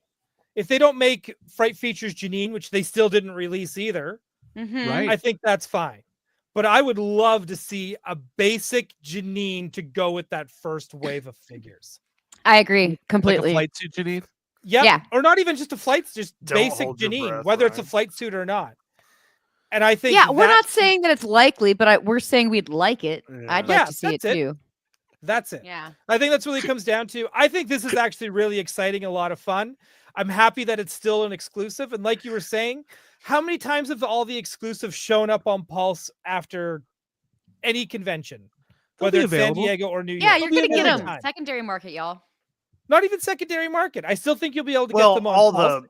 If they don't make Fright Features Janine, which they still didn't release either, Mhm. Right. I think that's fine. But I would love to see a basic Janine to go with that first wave of figures. I agree like a completely. flight suit, Janine? Yep. Yeah. Or not even just a flight, just Don't basic hold your Janine, breath, whether it's a Ryan. flight suit or not. And I think Yeah, we're not that's- saying that it's likely, but we're saying we'd like it. I'd like Yeah, to see it that's it. too. That's it. Yeah. I think that's really comes down to. I think this is actually really exciting, a lot of fun. I'm happy that it's still an exclusive. And like you were saying, how many times have all the exclusives shown up on Pulse after any convention, They'll whether be it's San available. Diego or New York? Yeah, you're be gonna get available. them. Time. Secondary market, y'all. Not even secondary market. I still think you'll be able to Well, get them on all Pulse. the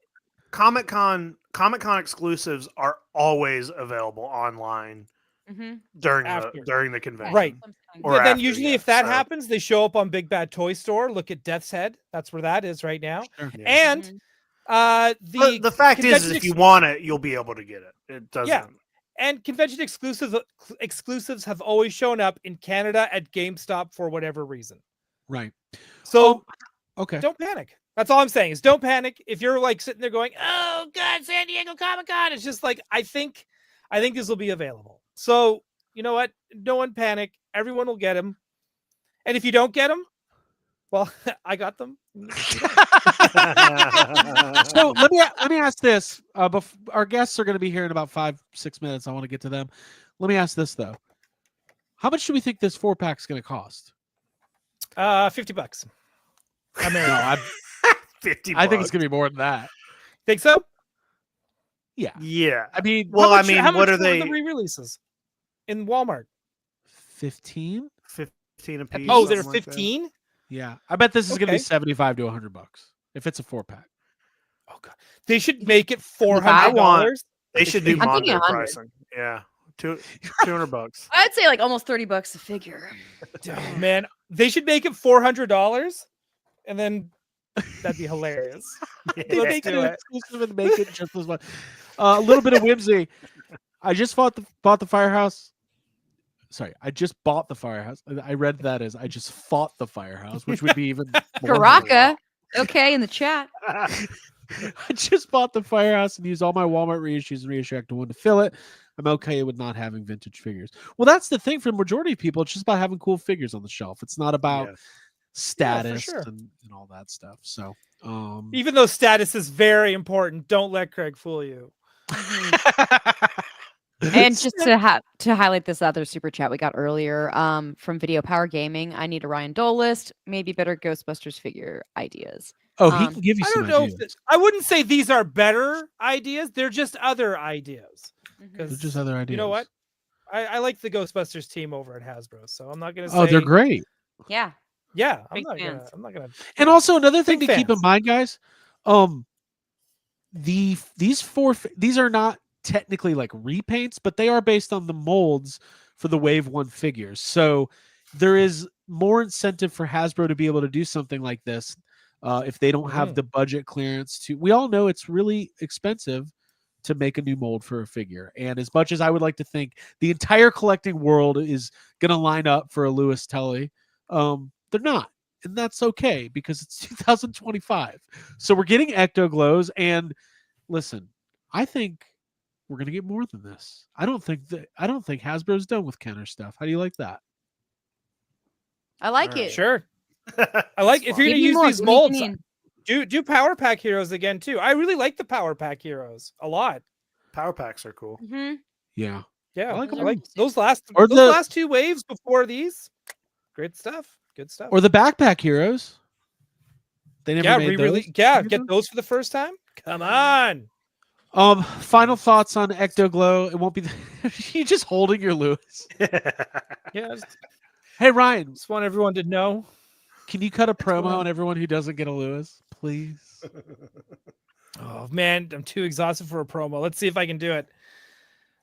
Comic-Con exclusives are always available online Mm-hmm. during After. the convention. Right. Or But then after, usually yeah, if that so- happens, they show up on Big Bad Toy Store. Look at Death's Head. That's where that is right now. Sure. Yeah. And Mm-hmm. the fact is convention if you want it, you'll be able to get it. It doesn't. and convention exclusives have always shown up in Canada at GameStop for whatever reason. Right. So Okay. don't panic. That's all I'm saying is don't panic. If you're like sitting there going, "Oh God, San Diego Comic-Con," it's just like I think this will be available. So you know what? No one panic. Everyone will get them. And if you don't get them, well, I got them. So let me ask this. Our guests are going to be here in about 5-6 minutes. I want to get to them. Let me ask this though. How much do we think this 4-pack is going to cost? $50. No, American. 50 I think it's bucks. going to be more than that. Think so? Yeah. Yeah. I mean, Well, How much what were are they? the re-releases in Walmart? 15. 15 a piece. Oh, they're something like that? 15. Yeah, I bet this is going to be Okay. 75 to 100 bucks if it's a 4-pack. Oh God, they should make it $400. want- They should do I'm thinking Mondo 100. pricing. Yeah. 200 bucks. I'd say like almost $30 a figure. Oh, man, they should make it $400, and then that'd be hilarious. They Let's make it do an it. exclusive and make it just as much. A little bit of whimsy. I just bought the firehouse. Sorry, I just bought the firehouse. I read that as I just fought the firehouse, which would be even more Karaka. Okay, in the chat. I just bought the firehouse and used all my Walmart reissues and reissue Act 1 to fill it. I'm okay with not having vintage figures. Well, that's the thing for the majority of people. It's just about having cool figures on the shelf. It's not about Yes. status sure. and all that stuff. So, Even though status is very important, don't let Craig fool you. And just to highlight this other super chat we got earlier from Video Power Gaming, I need a Ryan Dole list, maybe better Ghostbusters figure ideas. Oh, he can give you I some don't know. ideas. I wouldn't say these are better ideas. They're just other ideas. They're just Because other ideas. you know what? I like the Ghostbusters team over at Hasbro, so I'm not gonna say. Oh, they're great. Yeah. Yeah, I'm Big not fans. gonna. And also another thing Big to keep in fans. mind, guys, these are not technically like repaints, but they are based on the molds for the Wave 1 figures. So there is more incentive for Hasbro to be able to do something like this if they don't have the budget clearance to. We all know it's really expensive to make a new mold for a figure. And as much as I would like to think the entire collecting world is going to line up for a Lewis Tully, they're not. And that's okay because it's 2025. So we're getting Ecto-Glows. And listen, I think we're going to get more than this. I don't think Hasbro's done with Kenner stuff. How do you like that? I like it. Sure. I like if you're Give gonna me use more, these give me molds. Janine. Do Power Pack Heroes again too. I really like the Power Pack Heroes a lot. Power packs are cool. Mhm. Yeah. Yeah, I like Those I are like cool. those last Or those the- last two waves before these. Great stuff. Good stuff. Or the Backpack Heroes. They never made those. get those for the first time. Come on. Final thoughts on Ecto-Glow. It won't be you just holding your Lewis. Yeah, I just Hey Ryan, want everyone to know. can you cut a promo on. on everyone who doesn't get a Lewis, please? Oh man, I'm too exhausted for a promo. Let's see if I can do it.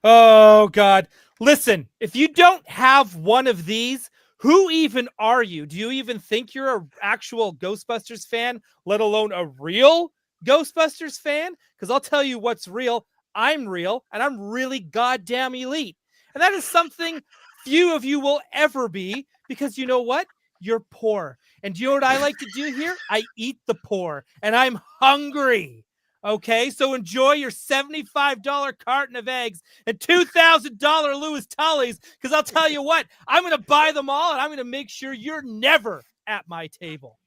Oh God. Listen, if you don't have one of these, who even are you? Do you even think you're an actual Ghostbusters fan, let alone a real Ghostbusters fan? Because I'll tell you what's real. I'm real, and I'm really goddamn elite. And that is something few of you will ever be, because you know what? You're poor. And do you know what I like to do here? I eat the poor, and I'm hungry. Okay, so enjoy your $75 carton of eggs and $2,000 Lewis Tullys, because I'll tell you what, I'm going to buy them all, and I'm going to make sure you're never at my table.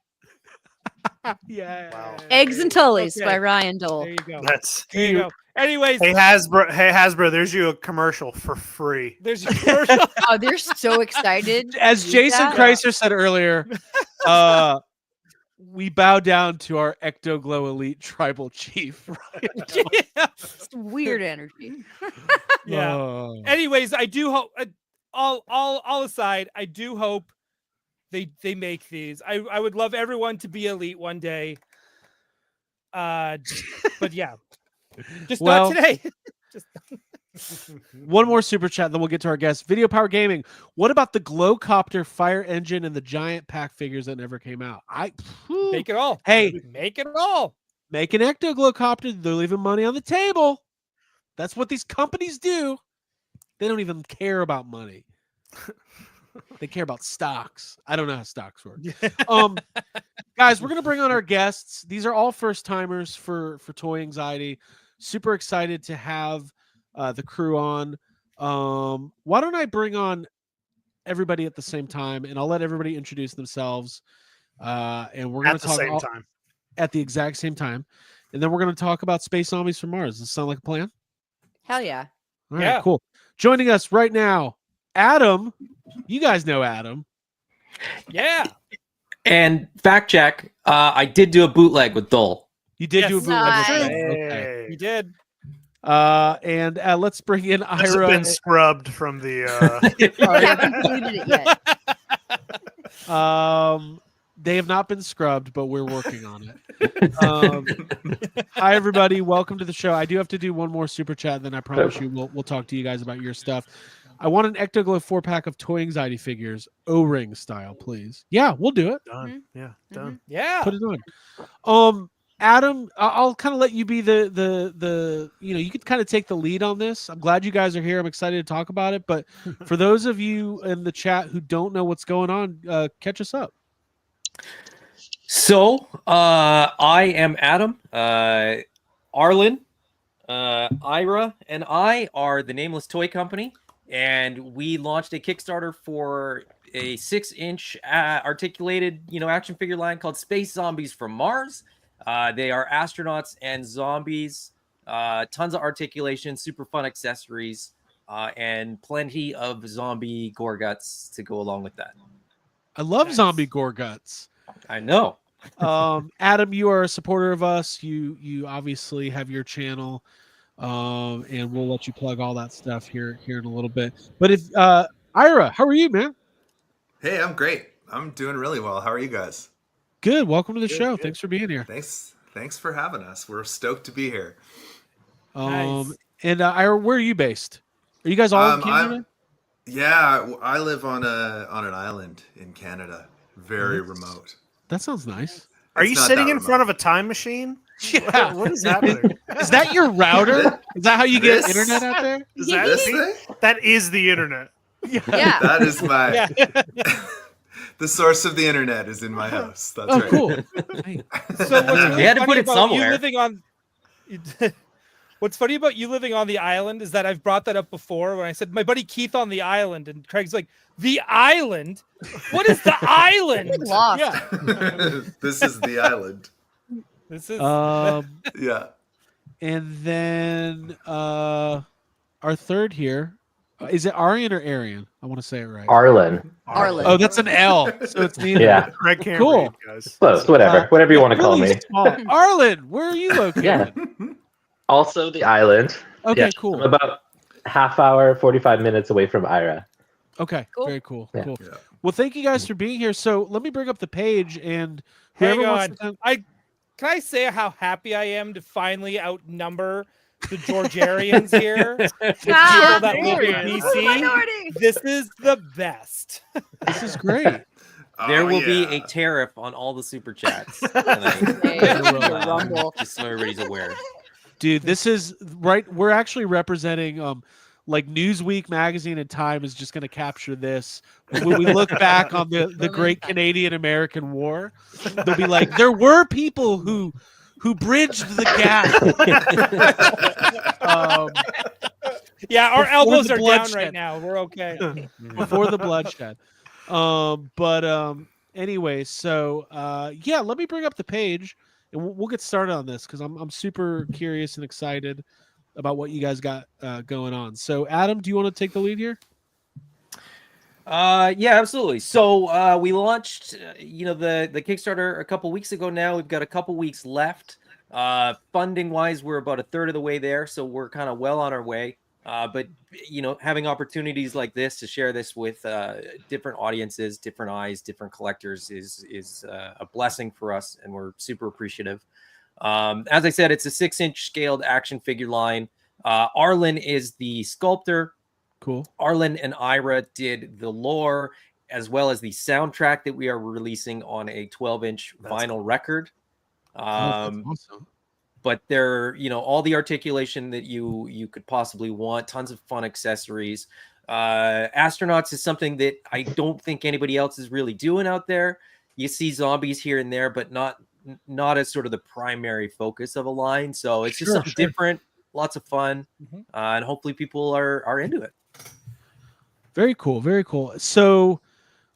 Yeah. Wow. Eggs and Tullys Okay. by Ryan Dole. There you go. That's There you go. Anyways, Hey Hasbro, there's you a commercial for free. there's your commercial. Oh, they're so excited. As to use Jason that. Kreiser said earlier, we bow down to our Ecto-Glow elite tribal chief. Yeah. It's weird energy. Yeah. Oh. Anyways, I do hope. All aside, I do hope they make these. I would love everyone to be elite one day. But yeah, just Well, not today. One more super chat, then we'll get to our guest. Video Power Gaming. What about the Glowcopter fire engine and the giant pack figures that never came out? Make it all. Hey. Make it all. Make an Ecto-Glowcopter. They're leaving money on the table. That's what these companies do. They don't even care about money. They care about stocks. I don't know how stocks work. Guys, we're gonna bring on our guests. These are all first timers for Toy Anxiety. Super excited to have the crew on. Why don't I bring on everybody at the same time, and I'll let everybody introduce themselves. And we're gonna At the talk same time. at the exact same time, and then we're gonna talk about space zombies from Mars. Does this sound like a plan? Hell yeah. All right, Yeah. cool. Joining us right now, Adam. You guys know Adam. Yeah. And fact check, I did do a bootleg with Dole. You did do a Yes. bootleg. with Nice. Adam. Okay. He did. And let's bring in Has it Ira. been scrubbed from the I haven't deleted it yet. They have not been scrubbed, but we're working on it. Hi, everybody. Welcome to the show. I do have to do one more super chat, then I promise you we'll talk to you guys about your stuff. I want an Ecto-Glow 4-pack of Toy Anxiety figures, O-ring style, please. Yeah, we'll do it. done. Yeah, done. Yeah. Put it on. Adam, I'll kind of let you be the you could kind of take the lead on this. I'm glad you guys are here. I'm excited to talk about it. But for those of you in the chat who don't know what's going on, catch us up. So, I am Adam. Arlen, Ira, and I are the Nameless Toy Company, and we launched a Kickstarter for a 6-inch articulated, action figure line called Space Zombies from Mars. They are astronauts and zombies. Tons of articulation, super fun accessories. and plenty of zombie gore guts to go along with that. I love Nice. zombie gore guts. I know. Adam, you are a supporter of us. You obviously have your channel, and we'll let you plug all that stuff here in a little bit. But if Ira, how are you, man? Hey, I'm great. I'm doing really well. How are you guys? Good. Welcome to the Good, show. good. Thanks for being here. Thanks for having us. We're stoked to be here. Nice. And Ira, where are you based? Are you guys all in Canada? I live on an island in Canada, very remote. That sounds nice. Are It's you not sitting that in remote. front of a time machine? Yeah. What is happening? Is that your router? Is that how you get This- internet out there? Is that This me? thing? That is the internet. Yeah. That is my Yeah. the source of the internet is in my house. That's Oh, right. cool. Hey, So what's really We had to funny put it about somewhere. you living on what's funny about you living on the island is that I've brought that up before when I said my buddy Keith on the island, and Craig's like, the island? What is the island? Lost. Yeah. This is the island. This is Yeah. and then our third here. Is it Arian or Arian? I want to say it right. Arlen. Arlen. Oh, that's an L. So it's neither. Yeah, Craig can't Cool. read, guys. close. Whatever. Whatever you want to call Really me. small. Arlen, where are you located? Yeah. Also the island. Okay, Yeah, cool. I'm about half hour, 45 minutes away from Ira. Okay, Cool. very cool. Yeah. Cool. Yeah. Well, thank you guys for being here. So let me bring up the page and hang whoever on. wants to. Can I say how happy I am to finally outnumber the Georgiarians here? The people Ah, that live in Georgiarians. BC. Minority. This is the best. This is great. There Oh, will be yeah. a tariff on all the super chats tonight. Hey, the rumble. Just so everybody's aware. Dude, this is right. We're actually representing like Newsweek magazine and Time is just going to capture this. When we look back on the great Canadian American War, they'll be like, there were people who bridged the gap. Yeah, our Before elbows the are down bloodshed. right now. We're okay. Before the bloodshed. Anyway, so yeah, let me bring up the page and we'll get started on this because I'm super curious and excited about what you guys got going on. So Adam, do you want to take the lead here? Yeah, absolutely. So we launched, the Kickstarter a couple weeks ago now. We've got a couple weeks left. Funding wise, we're about a third of the way there, so we're kind of well on our way. But having opportunities like this to share this with different audiences, different eyes, different collectors is a blessing for us, and we're super appreciative. As I said, it's a 6-inch scaled action figure line. Arlen is the sculptor. Cool. Arlen and Ira did the lore as well as the soundtrack that we are releasing on a 12-inch vinyl record. Oh, that's awesome. But they're, all the articulation that you could possibly want, tons of fun accessories. Astronauts is something that I don't think anybody else is really doing out there. You see zombies here and there, but not as sort of the primary focus of a line. So it's just something different, lots of fun, and hopefully people are into it. Very cool. Very cool. So,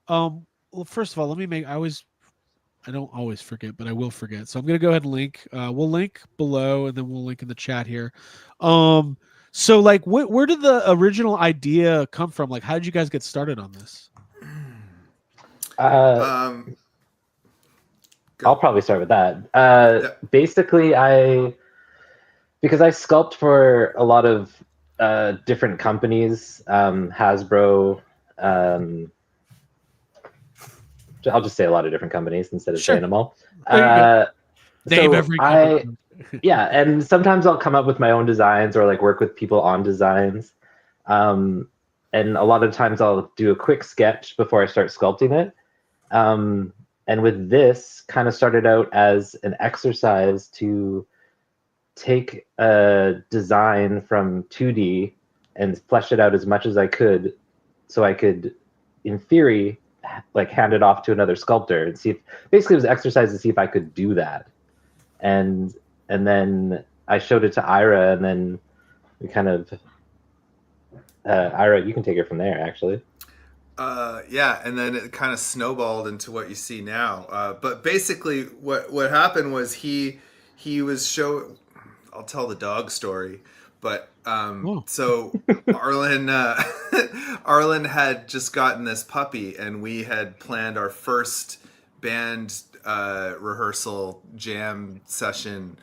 well, first of all, I don't always forget, but I will forget. So I'm going to go ahead and link. We'll link below, and then we'll link in the chat here. So like, where did the original idea come from? Like, how did you guys get started on this? I'll probably start with that. Yeah. Basically, because I sculpt for a lot of different companies, Hasbro. I'll just say a lot of different companies instead of saying them all. There you Name so every company. yeah, and sometimes I'll come up with my own designs or like work with people on designs. And a lot of times I'll do a quick sketch before I start sculpting it. And with this, kind of started out as an exercise to take a design from 2D and flesh it out as much as I could, so I could, in theory, like hand it off to another sculptor and see if, basically it was an exercise to see if I could do that. And then I showed it to Ira, and then we kind of, Ira, you can take it from there, actually. Yeah, and then it kind of snowballed into what you see now. But basically, what happened was he was I'll tell the dog story, But Oh. so Arlen Arlen had just gotten this puppy, and we had planned our first band rehearsal jam session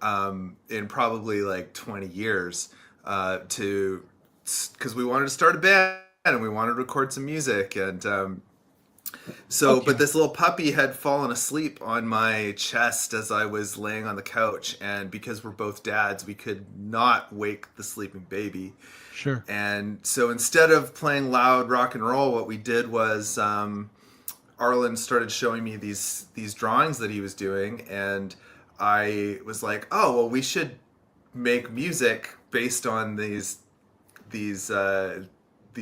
in probably like 20 years because we wanted to start a band and we wanted to record some music. And but this little puppy had fallen asleep on my chest as I was laying on the couch, and because we're both dads, we could not wake the sleeping baby. Sure. And so instead of playing loud rock and roll, what we did was Arlen started showing me these drawings that he was doing, and I was like, oh, well, we should make music based on these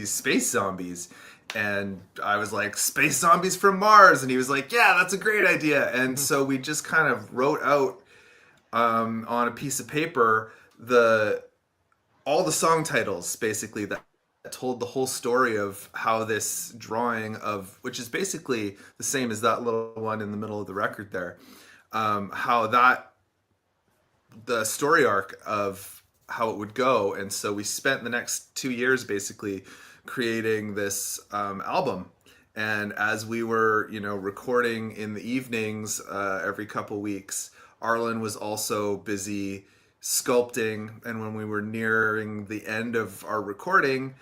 space zombies. And I was like, space zombies from Mars, and he was like, yeah, that's a great idea. And so we just kind of wrote out on a piece of paper all the song titles, basically, that told the whole story of how this drawing which is basically the same as that little one in the middle of the record there, how the story arc of how it would go. And so we spent the next 2 years basically creating this album. And as we were, recording in the evenings every couple weeks, Arlen was also busy sculpting. And when we were nearing the end of our recording,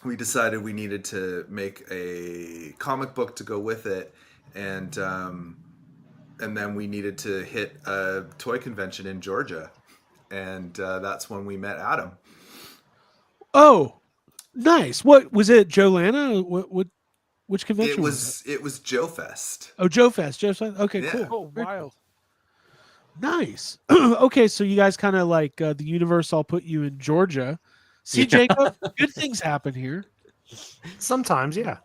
we decided we needed to make a comic book to go with it. And then we needed to hit a toy convention in Georgia. And that's when we met Adam. Oh, nice. What was it? Joe Lana? Which convention was it? It was Joe Fest. Oh, Joe Fest. Joe Fest. Okay, Yeah. cool. Oh, Very wild. cool. Nice. Okay, so you guys kind of like the universe all put you in Georgia. See, Jacob, good things happen here. Sometimes, yeah.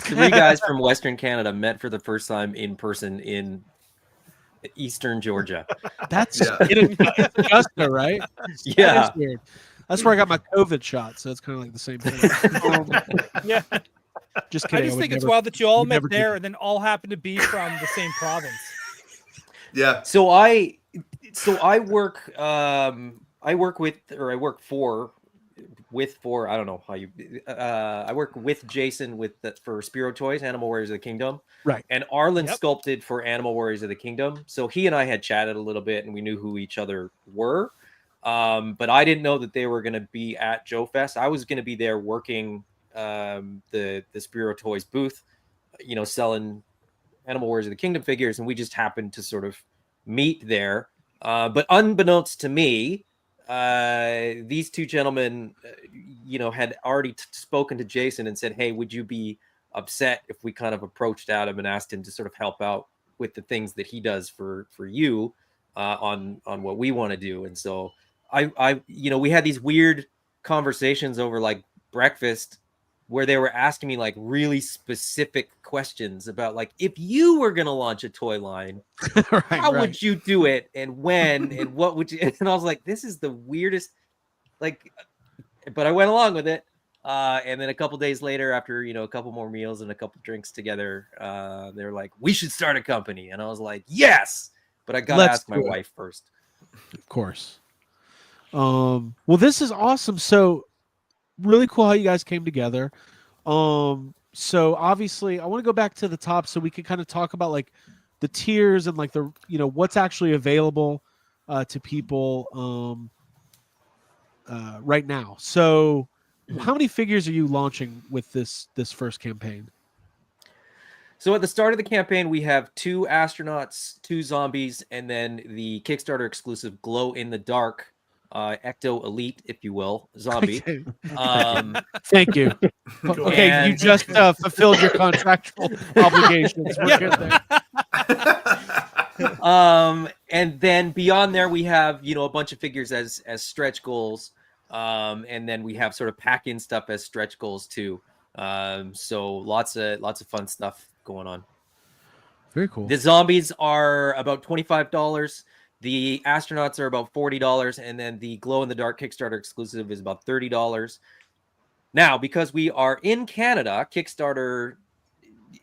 3 guys from Western Canada met for the first time in person in Eastern Georgia. That's in Augusta, right? Yeah. That is weird. That's where I got my COVID shot, so it's kind of like the same thing. Yeah. Just kidding. I just think it's never- wild that you all would met never do there that. and then all happen to be from the same province. Yeah. So I work for I don't know how you I work with Jason for Spiro Toys, Animal Warriors of the Kingdom. Right. And Arlen Yep. sculpted for Animal Warriors of the Kingdom. So he and I had chatted a little bit and we knew who each other were. But I didn't know that they were going to be at Joe Fest. I was going to be there working the Spiro Toys booth, selling Animal Warriors of the Kingdom figures, and we just happened to sort of meet there. But unbeknownst to me, these two gentlemen, had already spoken to Jason and said, hey, would you be upset if we kind of approached Adam and asked him to sort of help out with the things that he does for you on what we want to do? And so I we had these weird conversations over like breakfast where they were asking me like really specific questions about like, if you were going to launch a toy line, how would you do it and when and what would you, and I was like, this is the weirdest, but I went along with it. And then a couple days later, after, a couple more meals and a couple drinks together, they were like, we should start a company. And I was like, yes, but I got to ask my wife first. Of course. Well, this is awesome. So really cool how you guys came together. So obviously I want to go back to the top so we can kind of talk about like the tiers and like the, what's actually available to people right now. So how many figures are you launching with this first campaign? So at the start of the campaign, we have 2 astronauts, 2 zombies, and then the Kickstarter exclusive glow in the dark Ecto Elite, if you will, zombie. Thank you. Okay, you just fulfilled your contractual obligations. We're good there. And then beyond there, we have a bunch of figures as stretch goals, and then we have sort of pack-in stuff as stretch goals too. So lots of fun stuff going on. Very cool. The zombies are about $25. The astronauts are about $40, and then the glow in the dark Kickstarter exclusive is about $30. Now, because we are in Canada, Kickstarter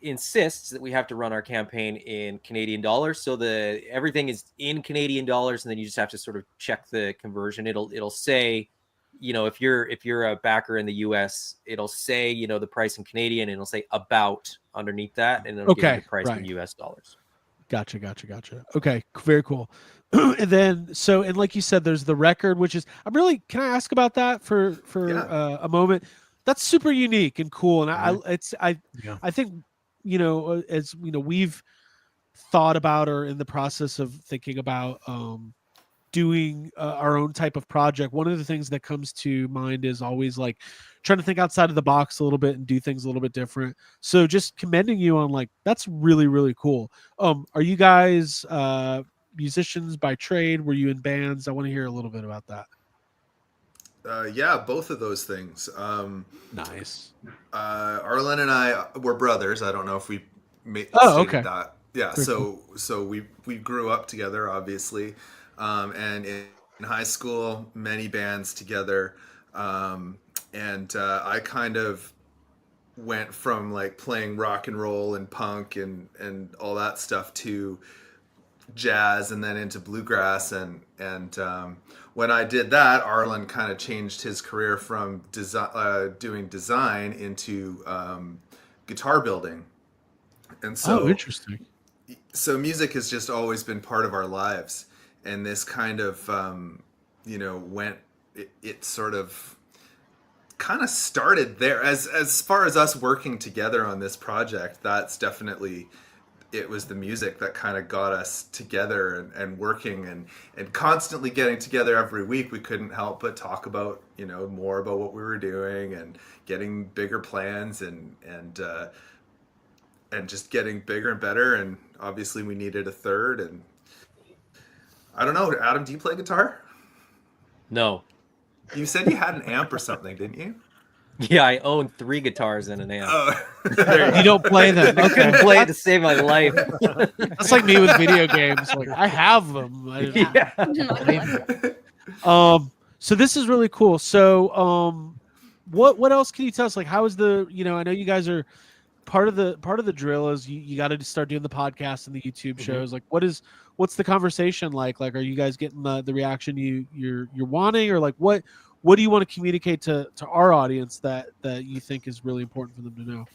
insists that we have to run our campaign in Canadian dollars. So everything is in Canadian dollars, and then you just have to sort of check the conversion. It'll say, if you're a backer in the US, it'll say, the price in Canadian, and it'll say about underneath that, and it'll give you Okay, the price in right. US dollars. Gotcha. Okay, very cool. And then, and like you said, there's the record, which is, can I ask about that for Yeah. a moment? That's super unique and cool, and Yeah. I think, as we've thought about or in the process of thinking about doing our own type of project, one of the things that comes to mind is always like trying to think outside of the box a little bit and do things a little bit different. So just commending you on like, that's really, really cool. Are you guys musicians by trade? Were you in bands? I want to hear a little bit about that. Yeah, both of those things. Nice. Arlen and I were brothers. I don't know if we stated okay. that. Yeah, Very so we grew up together, obviously, and in high school, many bands together, and I kind of went from like playing rock and roll and punk and all that stuff to jazz and then into bluegrass and when I did that, Arlen kind of changed his career from doing design into guitar building, and so interesting. So music has just always been part of our lives, and this kind of went it sort of kind of started there as far as us working together on this project. That's definitely, it was the music that kind of got us together and working and constantly getting together every week. We couldn't help but talk about, more about what we were doing and getting bigger plans and just getting bigger and better. And obviously we needed a third. And I don't know, Adam, do you play guitar? No. You said you had an amp or something, didn't you? Yeah, I own 3 guitars and an amp. Oh. You don't play them. I couldn't play it to save my life. That's like me with video games. Like I have them. Yeah. So this is really cool. So what else can you tell us? Like how is the, I know you guys are part of the drill is you got to start doing the podcast and the YouTube shows. Like what's the conversation like? Like are you guys getting the reaction you're wanting, or like what do you want to communicate to our audience that you think is really important for them to know?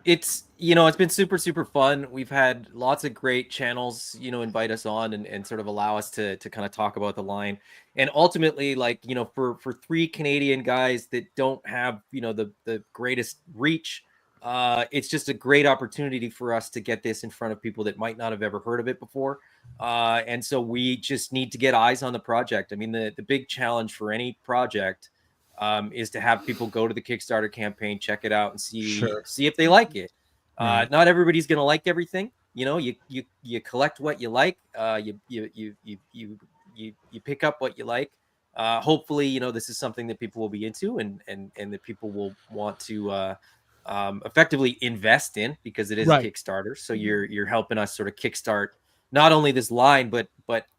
It's it's been super fun. We've had lots of great channels invite us on and sort of allow us to kind of talk about the line. And ultimately, like for 3 Canadian guys that don't have the greatest reach, it's just a great opportunity for us to get this in front of people that might not have ever heard of it before. And so we just need to get eyes on the project. I mean, the big challenge for any project is to have people go to the Kickstarter campaign, check it out, and see if they like it. Not everybody's going to like everything. You collect what you like. You pick up what you like. Hopefully, this is something that people will be into and that people will want to effectively invest in, because it is a Kickstarter. So you're helping us sort of kickstart not only this line but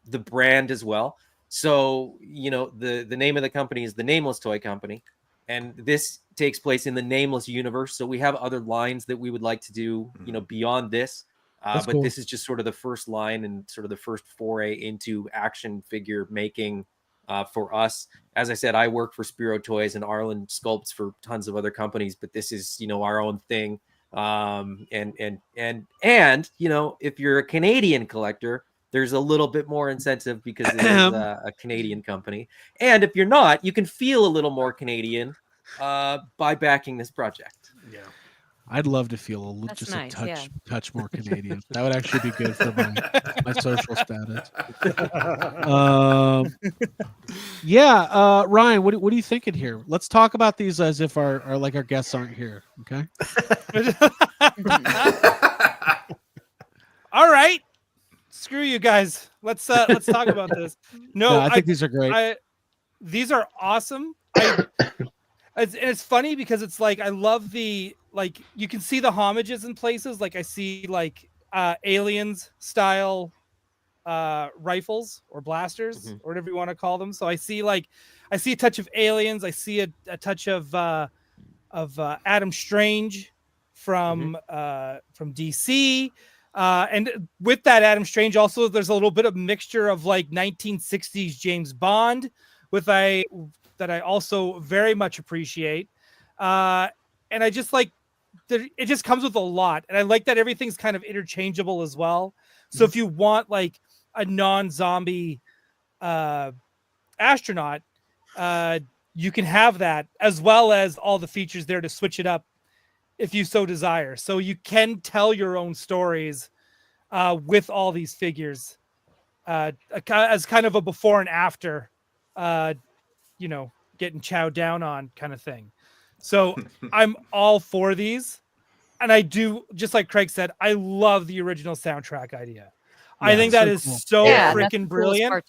the brand as well. So the name of the company is the Nameless Toy Company, and this takes place in the Nameless universe. So we have other lines that we would like to do beyond this, but cool. This is just sort of the first line and sort of the first foray into action figure making for us. As I said, I work for Spiro Toys and Arlen sculpts for tons of other companies, but this is our own thing. And if you're a Canadian collector, there's a little bit more incentive because it is a Canadian company. And if you're not, you can feel a little more Canadian by backing this project. Yeah. I'd love to feel That's nice, a touch more Canadian. That would actually be good for my social status. Ryan, what are you thinking here? Let's talk about these as if our guests aren't here. Okay. All right. Screw you guys. Let's talk about this. No, I think these are great. These are awesome. It's funny because it's like I love the, like, you can see the homages in places. Like I see like aliens style rifles or blasters or whatever you want to call them. So I see a touch of aliens. I see a touch of Adam Strange from DC. And with that Adam Strange, also there's a little bit of mixture of like 1960s James Bond that I also very much appreciate. And I just like it just comes with a lot. And I like that everything's kind of interchangeable as well. So if you want like a non-zombie astronaut, you can have that, as well as all the features there to switch it up if you so desire. So you can tell your own stories with all these figures as kind of a before and after, getting chowed down on kind of thing. So I'm all for these. And I do, just like Craig said, I love the original soundtrack idea. I think that is so freaking brilliant.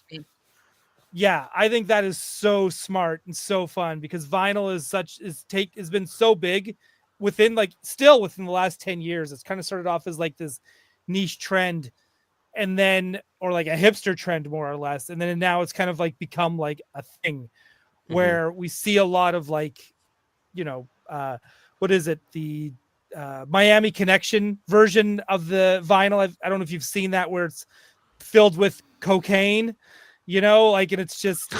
Yeah, I think that is so smart and so fun, because vinyl has been so big within the last 10 years. It's kind of started off as like this niche trend, and then, or like a hipster trend more or less. And then now it's kind of like become like a thing where we see a lot of like, what is it? The Miami Connection version of the vinyl. I don't know if you've seen that, where it's filled with cocaine, and it's just,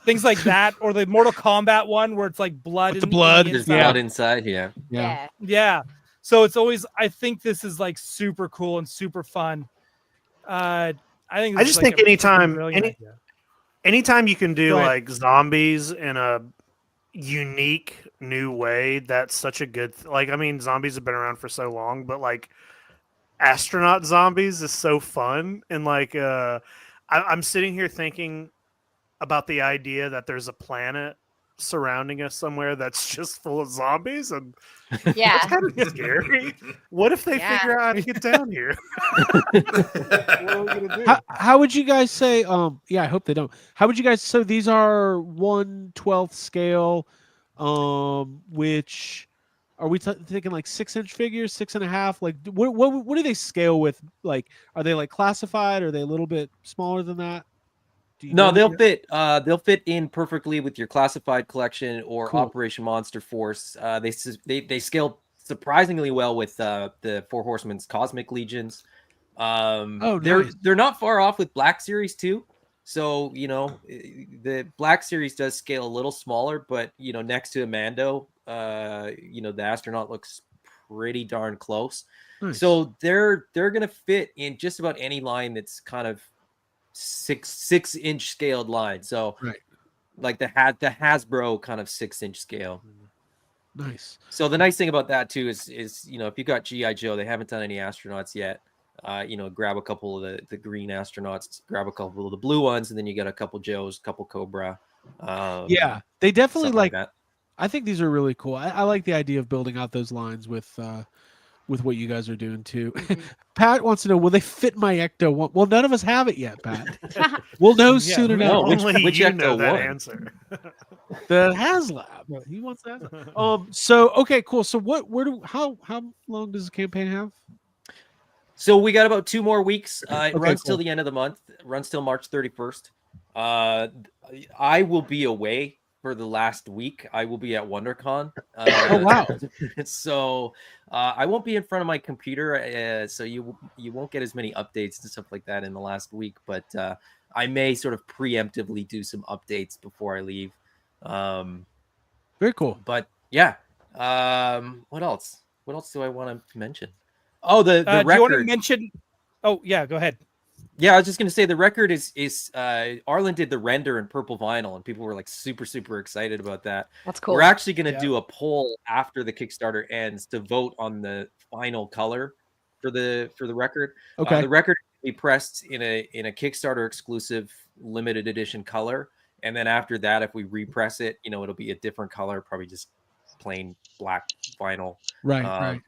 things like that, or the Mortal Kombat one where it's like blood. The blood. There's blood inside. Yeah. So it's always, I think this is like super cool and super fun. I just think anytime you can do like zombies in a unique new way, that's such a good zombies have been around for so long, but like astronaut zombies is so fun. And like I'm sitting here thinking about the idea that there's a planet surrounding us somewhere that's just full of zombies, and it's kind of scary. What if they figure out how to get down here? What are we gonna do? How would you guys say? I hope they don't. How would you guys? So these are 1/12 scale, which are we thinking like 6-inch figures, 6.5? Like what do they scale with? Like, are they like classified? Are they a little bit smaller than that? No, they'll fit. They'll fit in perfectly with your classified collection or Operation Monster Force. They scale surprisingly well with the Four Horsemen's Cosmic Legions. They're not far off with Black Series too. So the Black Series does scale a little smaller, but next to Amando, the astronaut looks pretty darn close. Nice. So they're gonna fit in just about any line that's kind of 6-inch scaled line. So like the Hasbro kind of 6-inch scale. Nice. So the nice thing about that too is if you got GI Joe, they haven't done any astronauts yet. Grab a couple of the green astronauts, grab a couple of the blue ones, and then you got a couple Joes, a couple Cobra. They definitely like that. I think these are really cool. I like the idea of building out those lines with what you guys are doing too. Pat wants to know, will they fit my Ecto one? Well, none of us have it yet, Pat. We'll know soon enough. Which Ecto know that answer. The HasLab. He wants that. So okay, cool. So how long does the campaign have? So we got about 2 more weeks. It runs till the end of the month. It runs till March 31st. I will be away for the last week. I will be at WonderCon. Oh wow! So I won't be in front of my computer, so you won't get as many updates and stuff like that in the last week. But I may sort of preemptively do some updates before I leave. Very cool. But yeah, what else? What else do I want to mention? Oh, the record. Do you want to mention? Oh yeah, go ahead. Yeah, I was just going to say the record is Arlen did the render in purple vinyl, and people were like super, super excited about that. That's cool. We're actually going to do a poll after the Kickstarter ends to vote on the final color for the record. Okay. The record will be pressed in a Kickstarter exclusive limited edition color, and then after that, if we repress it, it'll be a different color, probably just plain black vinyl. Right.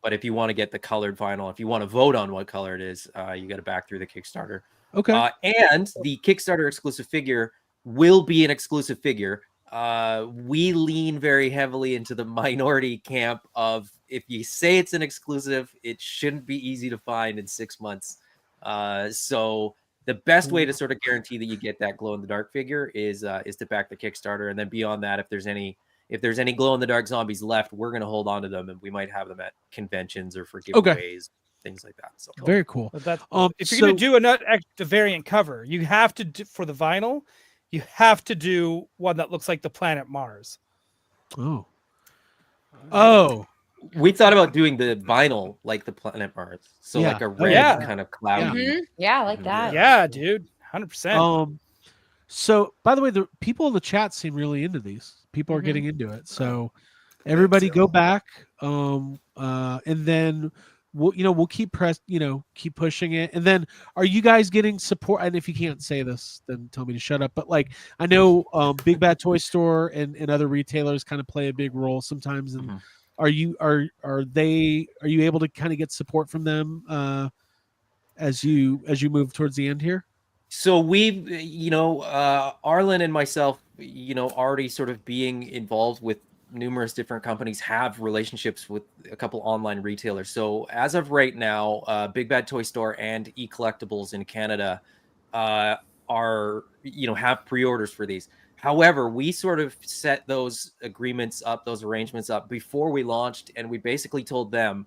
But if you want to get the colored vinyl, if you want to vote on what color it is, you got to back through the Kickstarter. Okay. And the Kickstarter exclusive figure will be an exclusive figure. We lean very heavily into the minority camp of, if you say it's an exclusive, it shouldn't be easy to find in 6 months. So the best way to sort of guarantee that you get that glow in the dark figure is to back the Kickstarter. And then beyond that, if there's if there's any glow in the dark zombies left, we're going to hold on to them, and we might have them at conventions or for giveaways, things like that. So Very cool. But that's if you're so- gonna do a variant cover, you have to do, for the vinyl, you have to do one that looks like the planet Mars. Oh, we thought about doing the vinyl like the planet Mars, so Yeah. like a Oh, red yeah. kind of cloudy. Mhm. Yeah, I like that. Yeah, dude, 100%. So by the way, the people in the chat seem really into these. People are Mhm. getting into it. So everybody go back. And then we'll keep keep pushing it. And then are you guys getting support? And if you can't say this, then tell me to shut up. But like I know Big Bad Toy Store and other retailers kind of play a big role sometimes. And are you able to kind of get support from them as you move towards the end here? So we've, Arlen and myself, already sort of being involved with numerous different companies, have relationships with a couple online retailers. So as of right now, Big Bad Toy Store and eCollectibles in Canada are, have pre-orders for these. However, we sort of set those agreements up, those arrangements up before we launched, and we basically told them,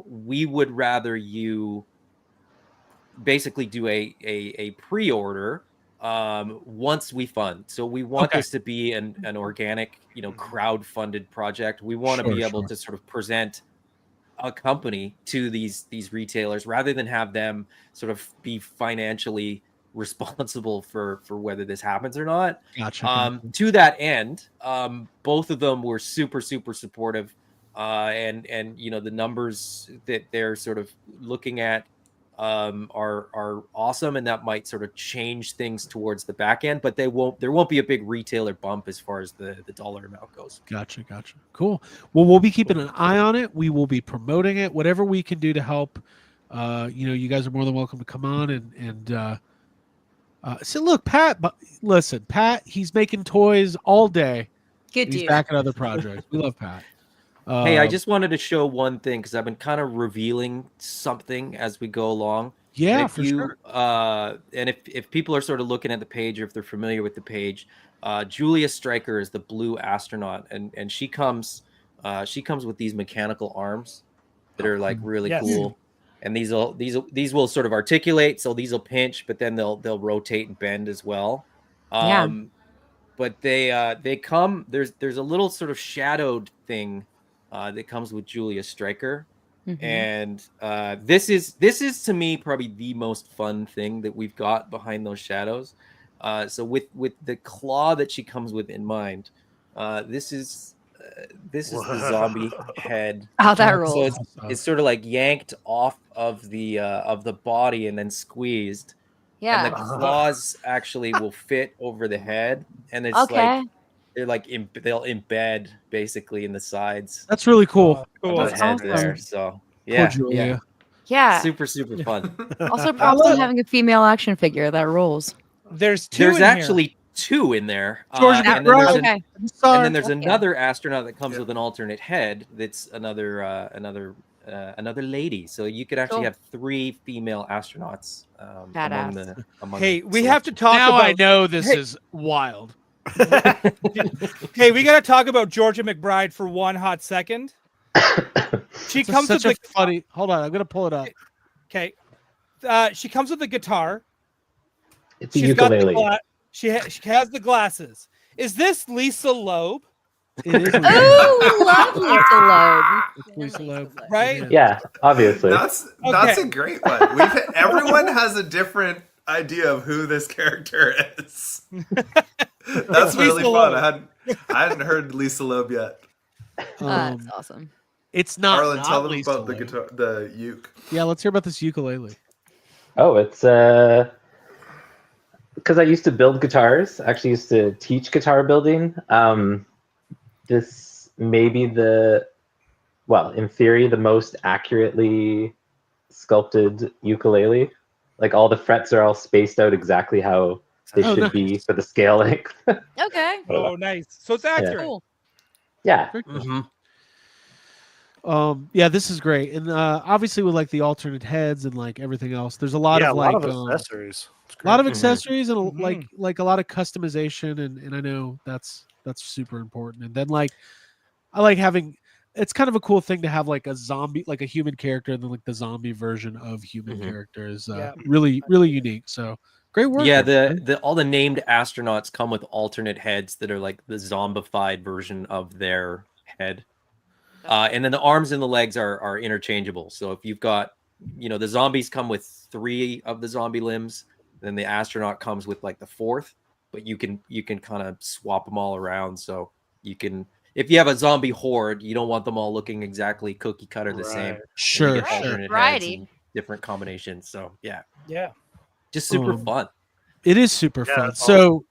we would rather you basically do a pre-order once we fund. So we want this to be an organic, crowd-funded project. We want to be able to sort of present a company to these retailers rather than have them sort of be financially responsible for whether this happens or not. Gotcha. To that end, both of them were super supportive, and the numbers that they're sort of looking at are awesome, and that might sort of change things towards the back end, but there won't be a big retailer bump as far as the dollar amount goes. Gotcha. Cool. Well, we'll be keeping an eye on it. We will be promoting it. Whatever we can do to help. You guys are more than welcome to come on and so look, Pat. But listen, Pat, he's making toys all day. Good He's dude. back at other projects. We love Pat. Hey, I just wanted to show one thing because I've been kind of revealing something as we go along. Yeah, for sure. And if people are sort of looking at the page, or if they're familiar with the page, Julia Stryker is the blue astronaut, and she comes with these mechanical arms that are like really cool. And these will sort of articulate, so these will pinch, but then they'll rotate and bend as well. But they come. There's a little sort of shadowed thing that comes with Julia Stryker. And this is to me probably the most fun thing that we've got behind those shadows. So with the claw that she comes with in mind, this is the zombie head. Oh, that rules. So it's sort of like yanked off of the body and then squeezed. Yeah. And the claws actually will fit over the head, and it's Okay. like they'll embed basically in the sides. That's really cool. Of the That's head awesome. there. So Poor yeah, Julia. Yeah. super fun. Also, props to having a female action figure. That rules. There's two. There's in actually two in there. George and then McBride. there's Okay. and then there's another astronaut that comes with an alternate head. That's another lady. So you could actually Cool. have 3 female astronauts. Badass. among Hey, the we have to talk Now about. I know this is wild. Hey, we got to talk about Georgia McBride for one hot second. She It's comes with such the a funny. Hold on, I'm gonna pull it up. okay. She comes with the guitar. It's a She's got the ukulele. she has the glasses. Is this Lisa Loeb? It is. Ooh, love Lisa Loeb. It's Lisa Loeb. Right? It is. Yeah, obviously. That's Okay. a great one. Everyone has a different idea of who this character is. That's really Lisa fun. Loeb. I hadn't heard Lisa Loeb yet. That's awesome. It's not. Arlen, not tell them Lisa about the Loeb. guitar, the uke. Yeah, let's hear about this ukulele. Oh, it's because I used to build guitars. I actually used to teach guitar building. This may be in theory, the most accurately sculpted ukulele. Like all the frets are all spaced out exactly how they Oh, should nice. be for the scale length. Okay. Oh, nice. So it's accurate. Cool. Yeah. Very cool. Mm-hmm. Yeah, this is great, and obviously with like the alternate heads and like everything else, there's a lot Yeah, of a lot like of accessories. It's a lot of great. accessories and Mhm. like a lot of customization, and I know that's super important. And then like I like having it's kind of a cool thing to have like a zombie, like a human character, and then like the zombie version of human Mhm. character is Yeah. really unique. So great work. Yeah, everybody. the all the named astronauts come with alternate heads that are like the zombified version of their head. And then the arms and the legs are interchangeable. So if you've got, the zombies come with 3 of the zombie limbs, then the astronaut comes with like the 4th, but you can kind of swap them all around. So you can, if you have a zombie horde, you don't want them all looking exactly cookie cutter the same. Right. And you Sure, get sure. alternate heads Variety. and different combinations. So yeah, Yeah. just super fun. It is super Yeah, fun. that's So,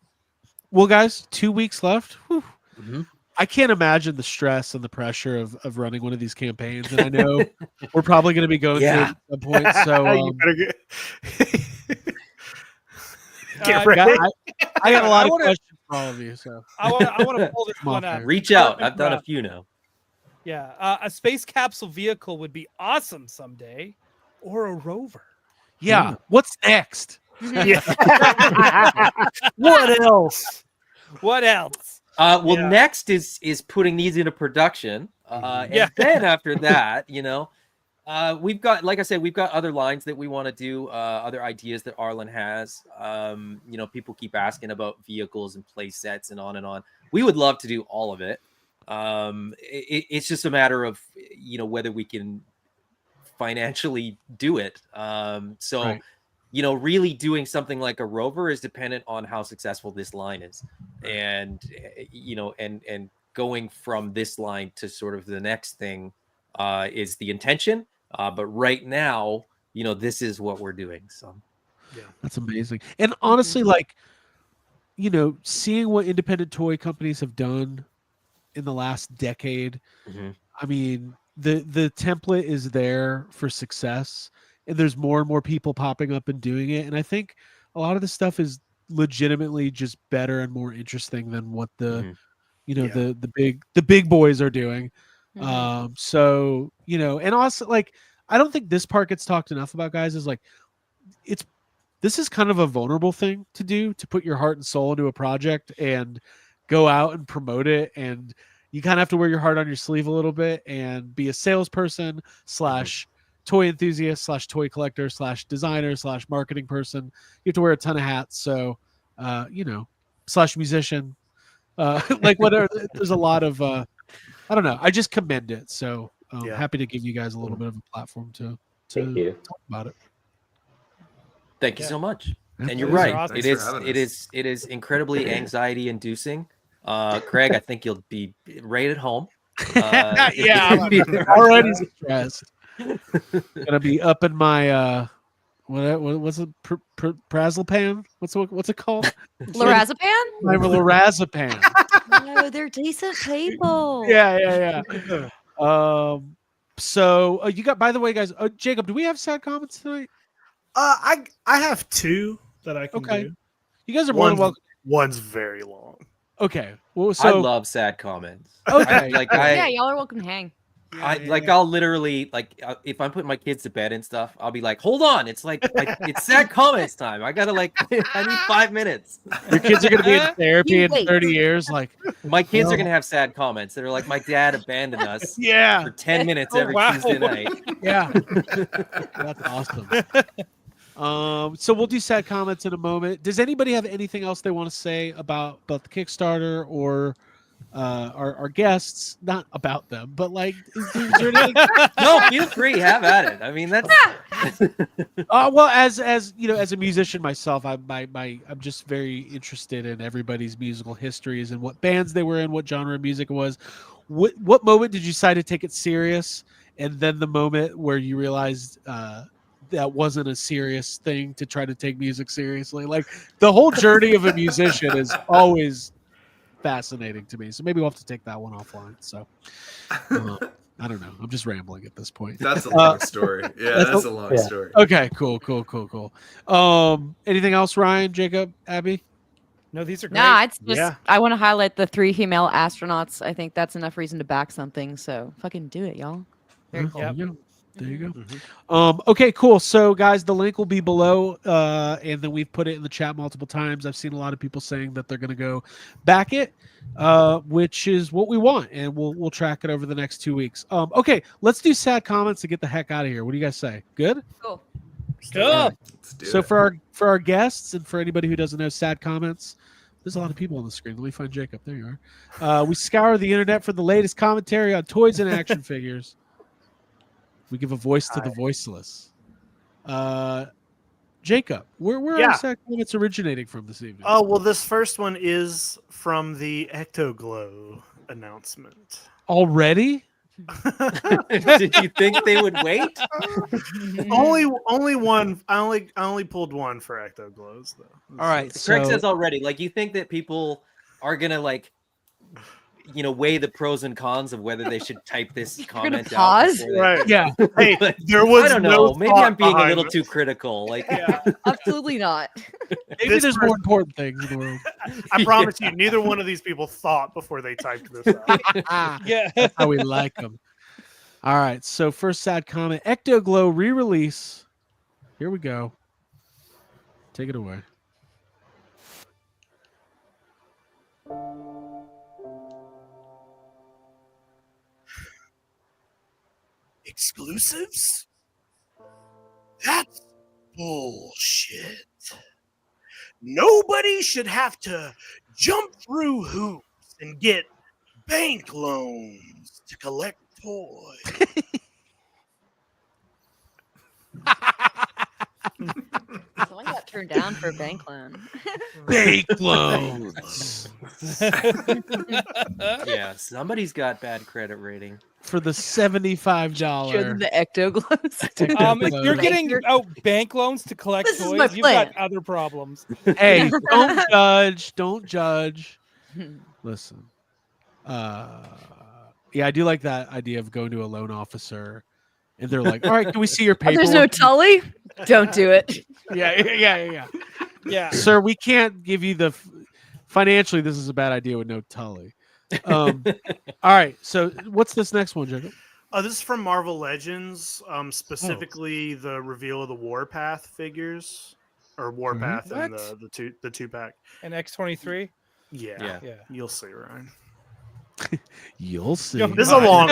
well, guys, 2 weeks left. Whew. Mhm. I can't imagine the stress and the pressure of running one of these campaigns, and I know we're probably going to be going through it Yeah. at some point. So, You better get, get Uh, ready. I got a lot I of wanna- questions for all of you. So, I want to pull this Come on, one up. Fair. Reach out. Perfect I've done a wrap. few now. Yeah, a space capsule vehicle would be awesome someday, or a rover. yeah, what's next? Yeah. What else? What else? Well, Yeah. next is putting these into production, and Yeah. then after that, we've got, like I said, we've got other lines that we want to do, other ideas that Arlen has. People keep asking about vehicles and play sets and on and on. We would love to do all of it. It's just a matter of whether we can financially do it. So. Right. Really doing something like a rover is dependent on how successful this line is, and and going from this line to sort of the next thing is the intention. But right now, this is what we're doing. So That's amazing. And honestly, like, seeing what independent toy companies have done in the last decade, Mhm. I mean, the template is there for success, and there's more and more people popping up and doing it. And I think a lot of the stuff is legitimately just better and more interesting than what the Mhm. you know Yeah. the big boys are doing. Mhm. So and also like I don't think this part gets talked enough about, guys. Is like this is kind of a vulnerable thing to do, to put your heart and soul into a project and go out and promote it. And you kind of have to wear your heart on your sleeve a little bit and be a salesperson slash toy enthusiast slash toy collector slash designer slash marketing person. You have to wear a ton of hats. So, slash musician, like whatever. There's a lot of, I don't know. I just commend it. So Yeah. happy to give you guys a little bit of a platform to Thank you. talk about it. Thank you Yeah. so much. And you're These are right. awesome. It Thanks is for having it us. is it is incredibly anxiety inducing. Craig, I think you'll be right at home. Yeah, I'm already stressed. Gonna be up in my what's it prazlopan? What's it called? Lorazepam? My lorazepam. No, they're decent people. Yeah. So you got. By the way, guys, Jacob, do we have sad comments tonight? I have 2 that I can Okay. do. You guys are more than welcome. One's very long. Okay. Well, I so love sad comments. Okay. Yeah, y'all are welcome to hang. I'll literally if I'm putting my kids to bed and stuff, I'll be like, hold on, it's it's sad comments time. I gotta I need 5 minutes. your kids are gonna be in therapy You in wait. 30 years. Like, My kids Well- are gonna have sad comments that are like, my dad abandoned us yeah, for 10 minutes Oh, every wow. Tuesday night. yeah. That's awesome. So we'll do sad comments in a moment. Does anybody have anything else they want to say about the Kickstarter or our guests? Not about them, but like, is there anything? No, feel free, have at it. I mean, that's Well, as you know, as a musician myself, I'm just very interested in everybody's musical histories and what bands they were in, what genre of music it was. What moment did you decide to take it serious, and then the moment where you realized that wasn't a serious thing to try to take music seriously? Like the whole journey of a musician is always fascinating to me. So maybe we'll have to take that one offline. So I don't know. I'm just rambling at this point. That's a long story. Yeah, that's a long yeah. story. Okay, cool. Anything else, Ryan, Jacob, Abby? No, these are great. Nah, it's just Yeah. I want to highlight the 3 female astronauts. I think that's enough reason to back something. So fucking do it, y'all. Very Yeah, cool. There you go. There you go. Mhm. Okay, cool. So, guys, the link will be below, and then we've put it in the chat multiple times. I've seen a lot of people saying that they're going to go back it, which is what we want, and we'll track it over the next 2 weeks. Okay, let's do sad comments to get the heck out of here. What do you guys say? Good. Cool. Cool. Let's do So it. for our guests and for anybody who doesn't know sad comments, there's a lot of people on the screen. Let me find Jacob. There you are. We scour the internet for the latest commentary on toys and action figures. We give a voice to the voiceless. Jacob, where are Yeah. our sad comments originating from this evening? Oh, well, this first one is from the Ecto-Glow announcement. Already? Did you think they would wait? only one. I only pulled one for Ecto-Glows though. All right. Craig So, says already. Like, you think that people are gonna weigh the pros and cons of whether they should type this gonna comment out? pause? before they- Right. yeah. Hey, But there was I don't no know. Maybe thought I'm being a behind little this. too critical. Like, Yeah. Absolutely not. Maybe This there's person- more important things in the world. I promise you, neither one of these people thought before they typed this out. Yeah. That's how we like them. All right. So first sad comment: Ecto-Glow re-release. Here we go. Take it away. Exclusives? That's bullshit. Nobody should have to jump through hoops and get bank loans to collect toys. Someone got turned down for a bank loan. Bank loans yeah, somebody's got bad credit rating. for the $75. Show them the Ecto-Glows. If you're Bank getting out bank loans to collect This is my toys, you've got plan. other problems. Hey, don't judge. Don't judge. Listen. Yeah, I do like that idea of going to a loan officer and they're like, all right, can we see your Oh, paperwork? there's no Tully? Don't do it. Yeah. Yeah. Sir, we can't give you the financially, this is a bad idea with no Tully. All right. So what's this next one, Jacob? This is from Marvel Legends, specifically the reveal of the Warpath figures, or Warpath and What? the two pack. And X-23. Yeah, Yeah. you'll see, Ryan. You'll see. Yo, This is a long.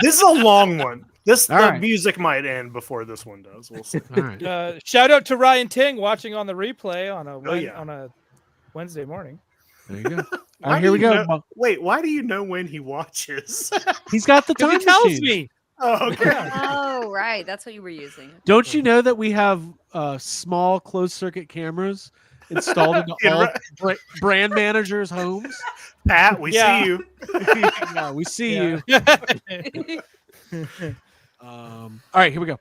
This is a long one. The right. music might end before this one does. We'll see. All right. Shout out to Ryan Ting watching on the replay on yeah. on a Wednesday morning. There you go. All Why right, here do we you go. know- Wait, why do you know when he watches? He's got the Because time he tells machine. me. Oh, okay. Oh, right. That's what you were using. Don't you know that we have small closed circuit cameras installed into In all re- brand managers' homes? Pat, we Yeah. see you. Yeah, we see you. Yeah. All right, here we go.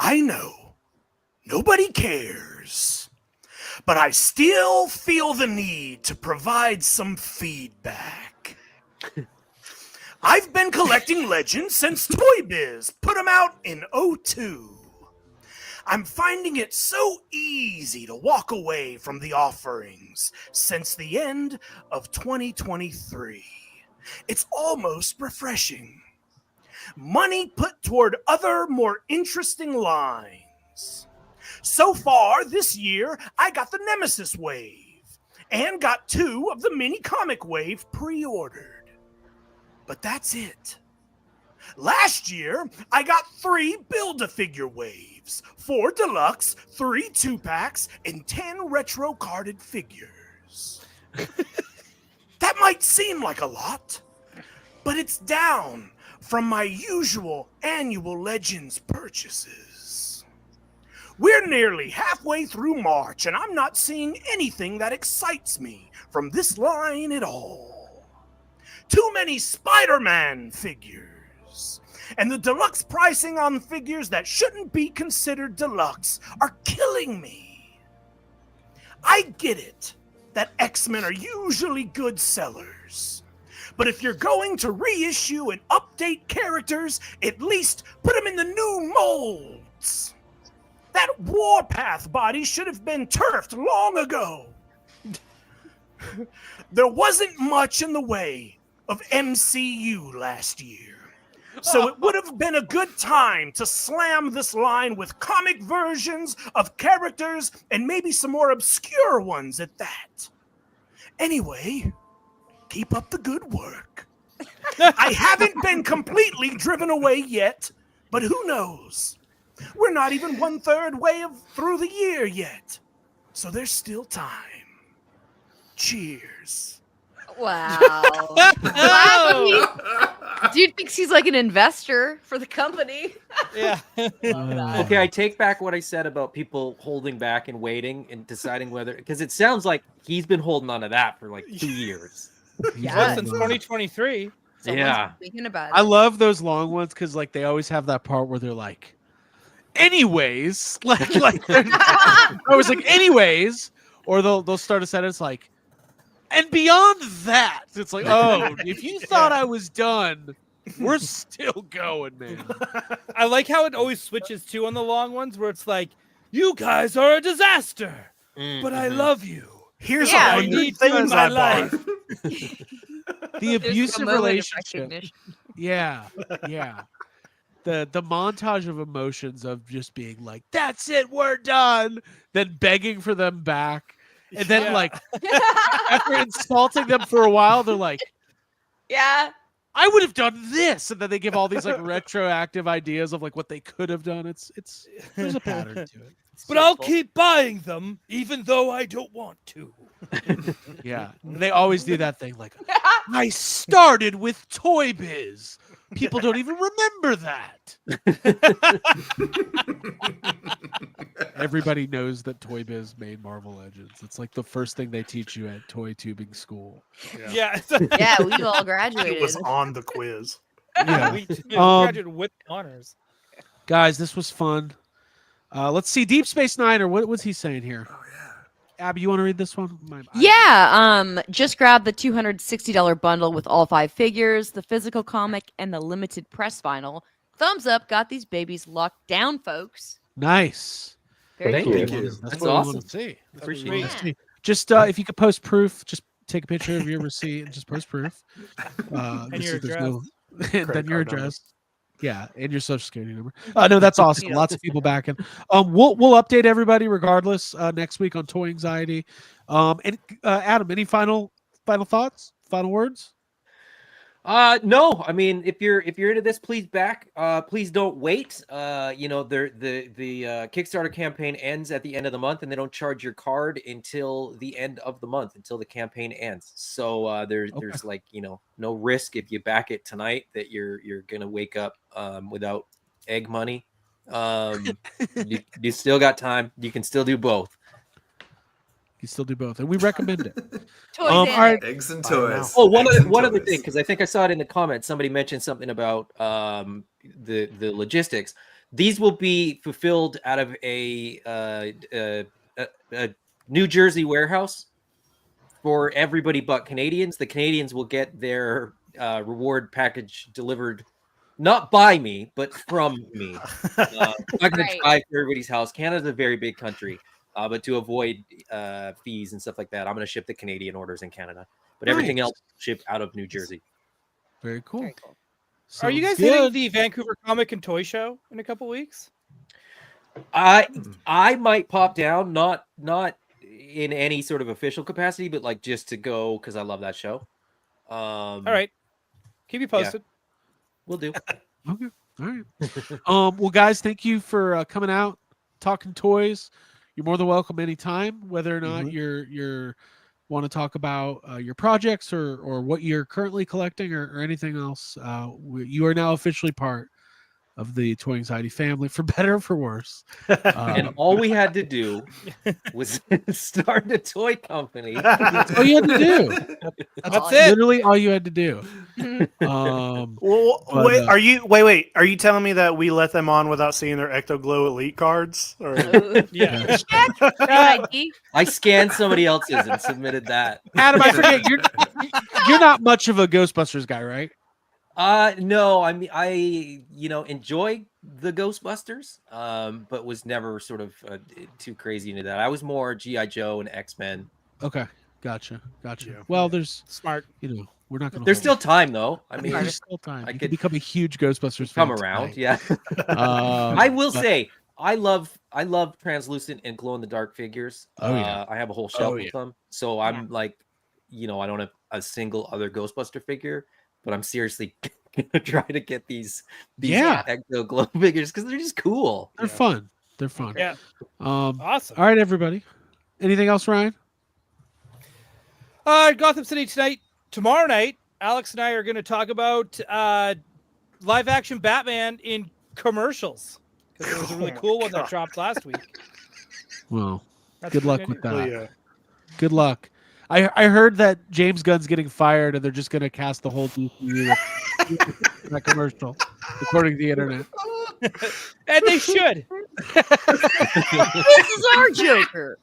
I know. Nobody cares. But I still feel the need to provide some feedback. I've been collecting legends since Toy Biz put them out in '02. I'm finding it so easy to walk away from the offerings since the end of 2023. It's almost refreshing. Money put toward other, more interesting lines. So far this year, I got the Nemesis Wave and got 2 of the Mini Comic Wave pre-ordered. But that's it. Last year, I got 3 Build-A-Figure Waves, 4 Deluxe, 3 2-packs, and 10 retro carded figures. That might seem like a lot, but it's down from my usual annual Legends purchases. We're nearly halfway through March, and I'm not seeing anything that excites me from this line at all. Too many Spider-Man figures, and the deluxe pricing on figures that shouldn't be considered deluxe are killing me. I get it that X-Men are usually good sellers, but if you're going to reissue and update characters, at least put them in the new molds. That Warpath body should have been turfed long ago. There wasn't much in the way of MCU last year. So it would have been a good time to slam this line with comic versions of characters and maybe some more obscure ones at that. Anyway, keep up the good work. I haven't been completely driven away yet, but who knows? We're not even 1/3 way through the year yet, so there's still time. Cheers. Wow. Dude thinks he's like an investor for the company. Yeah. Okay, I take back what I said about people holding back and waiting and deciding whether, because it sounds like he's been holding on to that for like 2 years. Well, since 2023. Yeah. Thinking about I it. love those long ones because like they always have that part where they're like, anyways, I was like, anyways, or they'll start a sentence like, and beyond that, it's like, oh, if you thought I was done, we're still going, man. I like how it always switches to on the long ones where it's like, you guys are a disaster, but I love you. Here's Yeah. 100 Need you in things my I bought. life. The There's a abusive moment of relationship. recognition. Yeah. The montage of emotions of just being like, that's it, we're done, then begging for them back. And then Yeah. like after insulting them for a while, they're like, Yeah. I would have done this. And then they give all these like retroactive ideas of like what they could have done. It's there's a pattern to it. But I'll keep buying them even though I don't want to. Yeah. And they always do that thing like, I started with Toy Biz. People don't even remember that. Everybody knows that Toy Biz made Marvel Legends. It's like the first thing they teach you at toy tubing school. Yeah. Yeah, we've all It graduated. was on the quiz. Yeah. we Um, graduated with honors. Guys, this was fun. Let's see. Deep Space Niner. What's he saying here? Oh yeah. Abby, you want to read this one? Yeah, just grab the $260 bundle with all 5 figures, the physical comic, and the limited press vinyl. Thumbs up, got these babies locked down, folks. Nice. Very Thank cool. you. Thank you. That's That's what we awesome. want to see. That's what we Appreciate want it. to see. Just if you could post proof, just take a picture of your receipt and just post proof. And just your so there's no- and then Credit your card number. address. Yeah, and your social security number. No, that's awesome. Lots of people backing. We'll update everybody regardless next week on Toy Anxiety. And Adam, any final thoughts? Final words? No, I mean, if you're into this, please back. Please don't wait. You know, the Kickstarter campaign ends at the end of the month, and they don't charge your card until the end of the month, until the campaign ends. So there's like, you know, no risk if you back it tonight that you're gonna wake up without egg money. You still got time. You can still do both. You still do both, and we recommend it. Toys All and right. Eggs and I know. toys. Oh, Eggs and one other toys. thing, because I think I saw it in the comments. Somebody mentioned something about the logistics. These will be fulfilled out of a New Jersey warehouse for everybody but Canadians. The Canadians will get their reward package delivered not by me, but from me. I'm not going Right. to drive to everybody's house. Canada's a very big country. But to avoid fees and stuff like that, I'm going to ship the Canadian orders in Canada. But everything Nice. else ship out of New Jersey. Very cool. Very cool. Are you Sounds guys hitting good. the Vancouver Comic and Toy Show in a couple weeks? I might pop down, not in any sort of official capacity, but like just to go because I love that show. All right. Keep you posted. We'll do. Okay. All right. Well, guys, thank you for coming out, talking toys. You're more than welcome anytime, whether or not you're want to talk about your projects or what you're currently collecting or anything else. You are now officially part of the Toy Anxiety family, for better or for worse. And all we had to do was start a toy company. That's all you had to do. That's it. Literally all you had to do. Well, But, wait, are you telling me that we let them on without seeing their Ecto-Glow Elite cards? Or Yeah. Good ID. I scanned somebody else's and submitted that. Adam, I forget you're not much of a Ghostbusters guy, right? No, I mean, I enjoy the Ghostbusters, but was never sort of too crazy into that. I was more GI Joe and X-Men. Okay, gotcha. Yeah. Well, there's Smart. we're not going to. There's still time though. I mean, there's still time. I You could could become a huge Ghostbusters fan come around. tonight. Yeah. I will say I love translucent and glow in the dark figures. Oh, yeah. I have a whole shelf Oh, of them. So I'm like, I don't have a single other Ghostbuster figure, but I'm seriously gonna try to get these Yeah. Ecto-Glow figures because they're just cool. They're fun. They're fun. Yeah. Awesome. Awesome. All right, everybody. Anything else, Ryan? Gotham City tonight. Tomorrow night, Alex and I are going to talk about live action Batman in commercials. Because there was a really cool one that dropped last week. Well, That's good luck pretty with good. that. Yeah. Good luck. I heard that James Gunn's getting fired and they're just going to cast the whole DCU in that commercial, according to the internet. And they should. This is our Joker.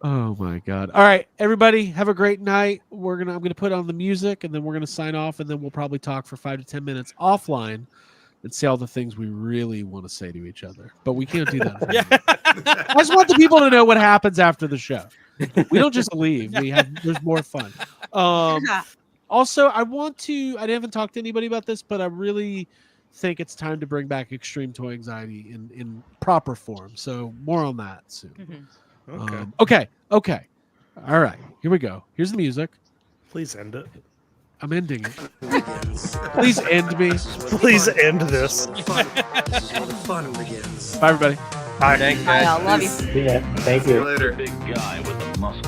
Oh my God. All right, everybody, have a great night. I'm gonna put on the music and then we're gonna sign off, and then we'll probably talk for 5 to 10 minutes offline and say all the things we really want to say to each other. But we can't do that. Yeah. I just want the people to know what happens after the show. We don't just leave. There's more fun. Also, I haven't talked to anybody about this, but I really think it's time to bring back extreme toy anxiety in proper form. So more on that soon. Okay. Okay. All right. Here we go. Here's the music. Please end it. I'm ending it. Begins. Please end me. This is where the Please fun- end This this. is where the fun begins. Bye, everybody. Bye. Thanks, I guys. love you. Yeah, thank See you you. later. Big guy with the muscle.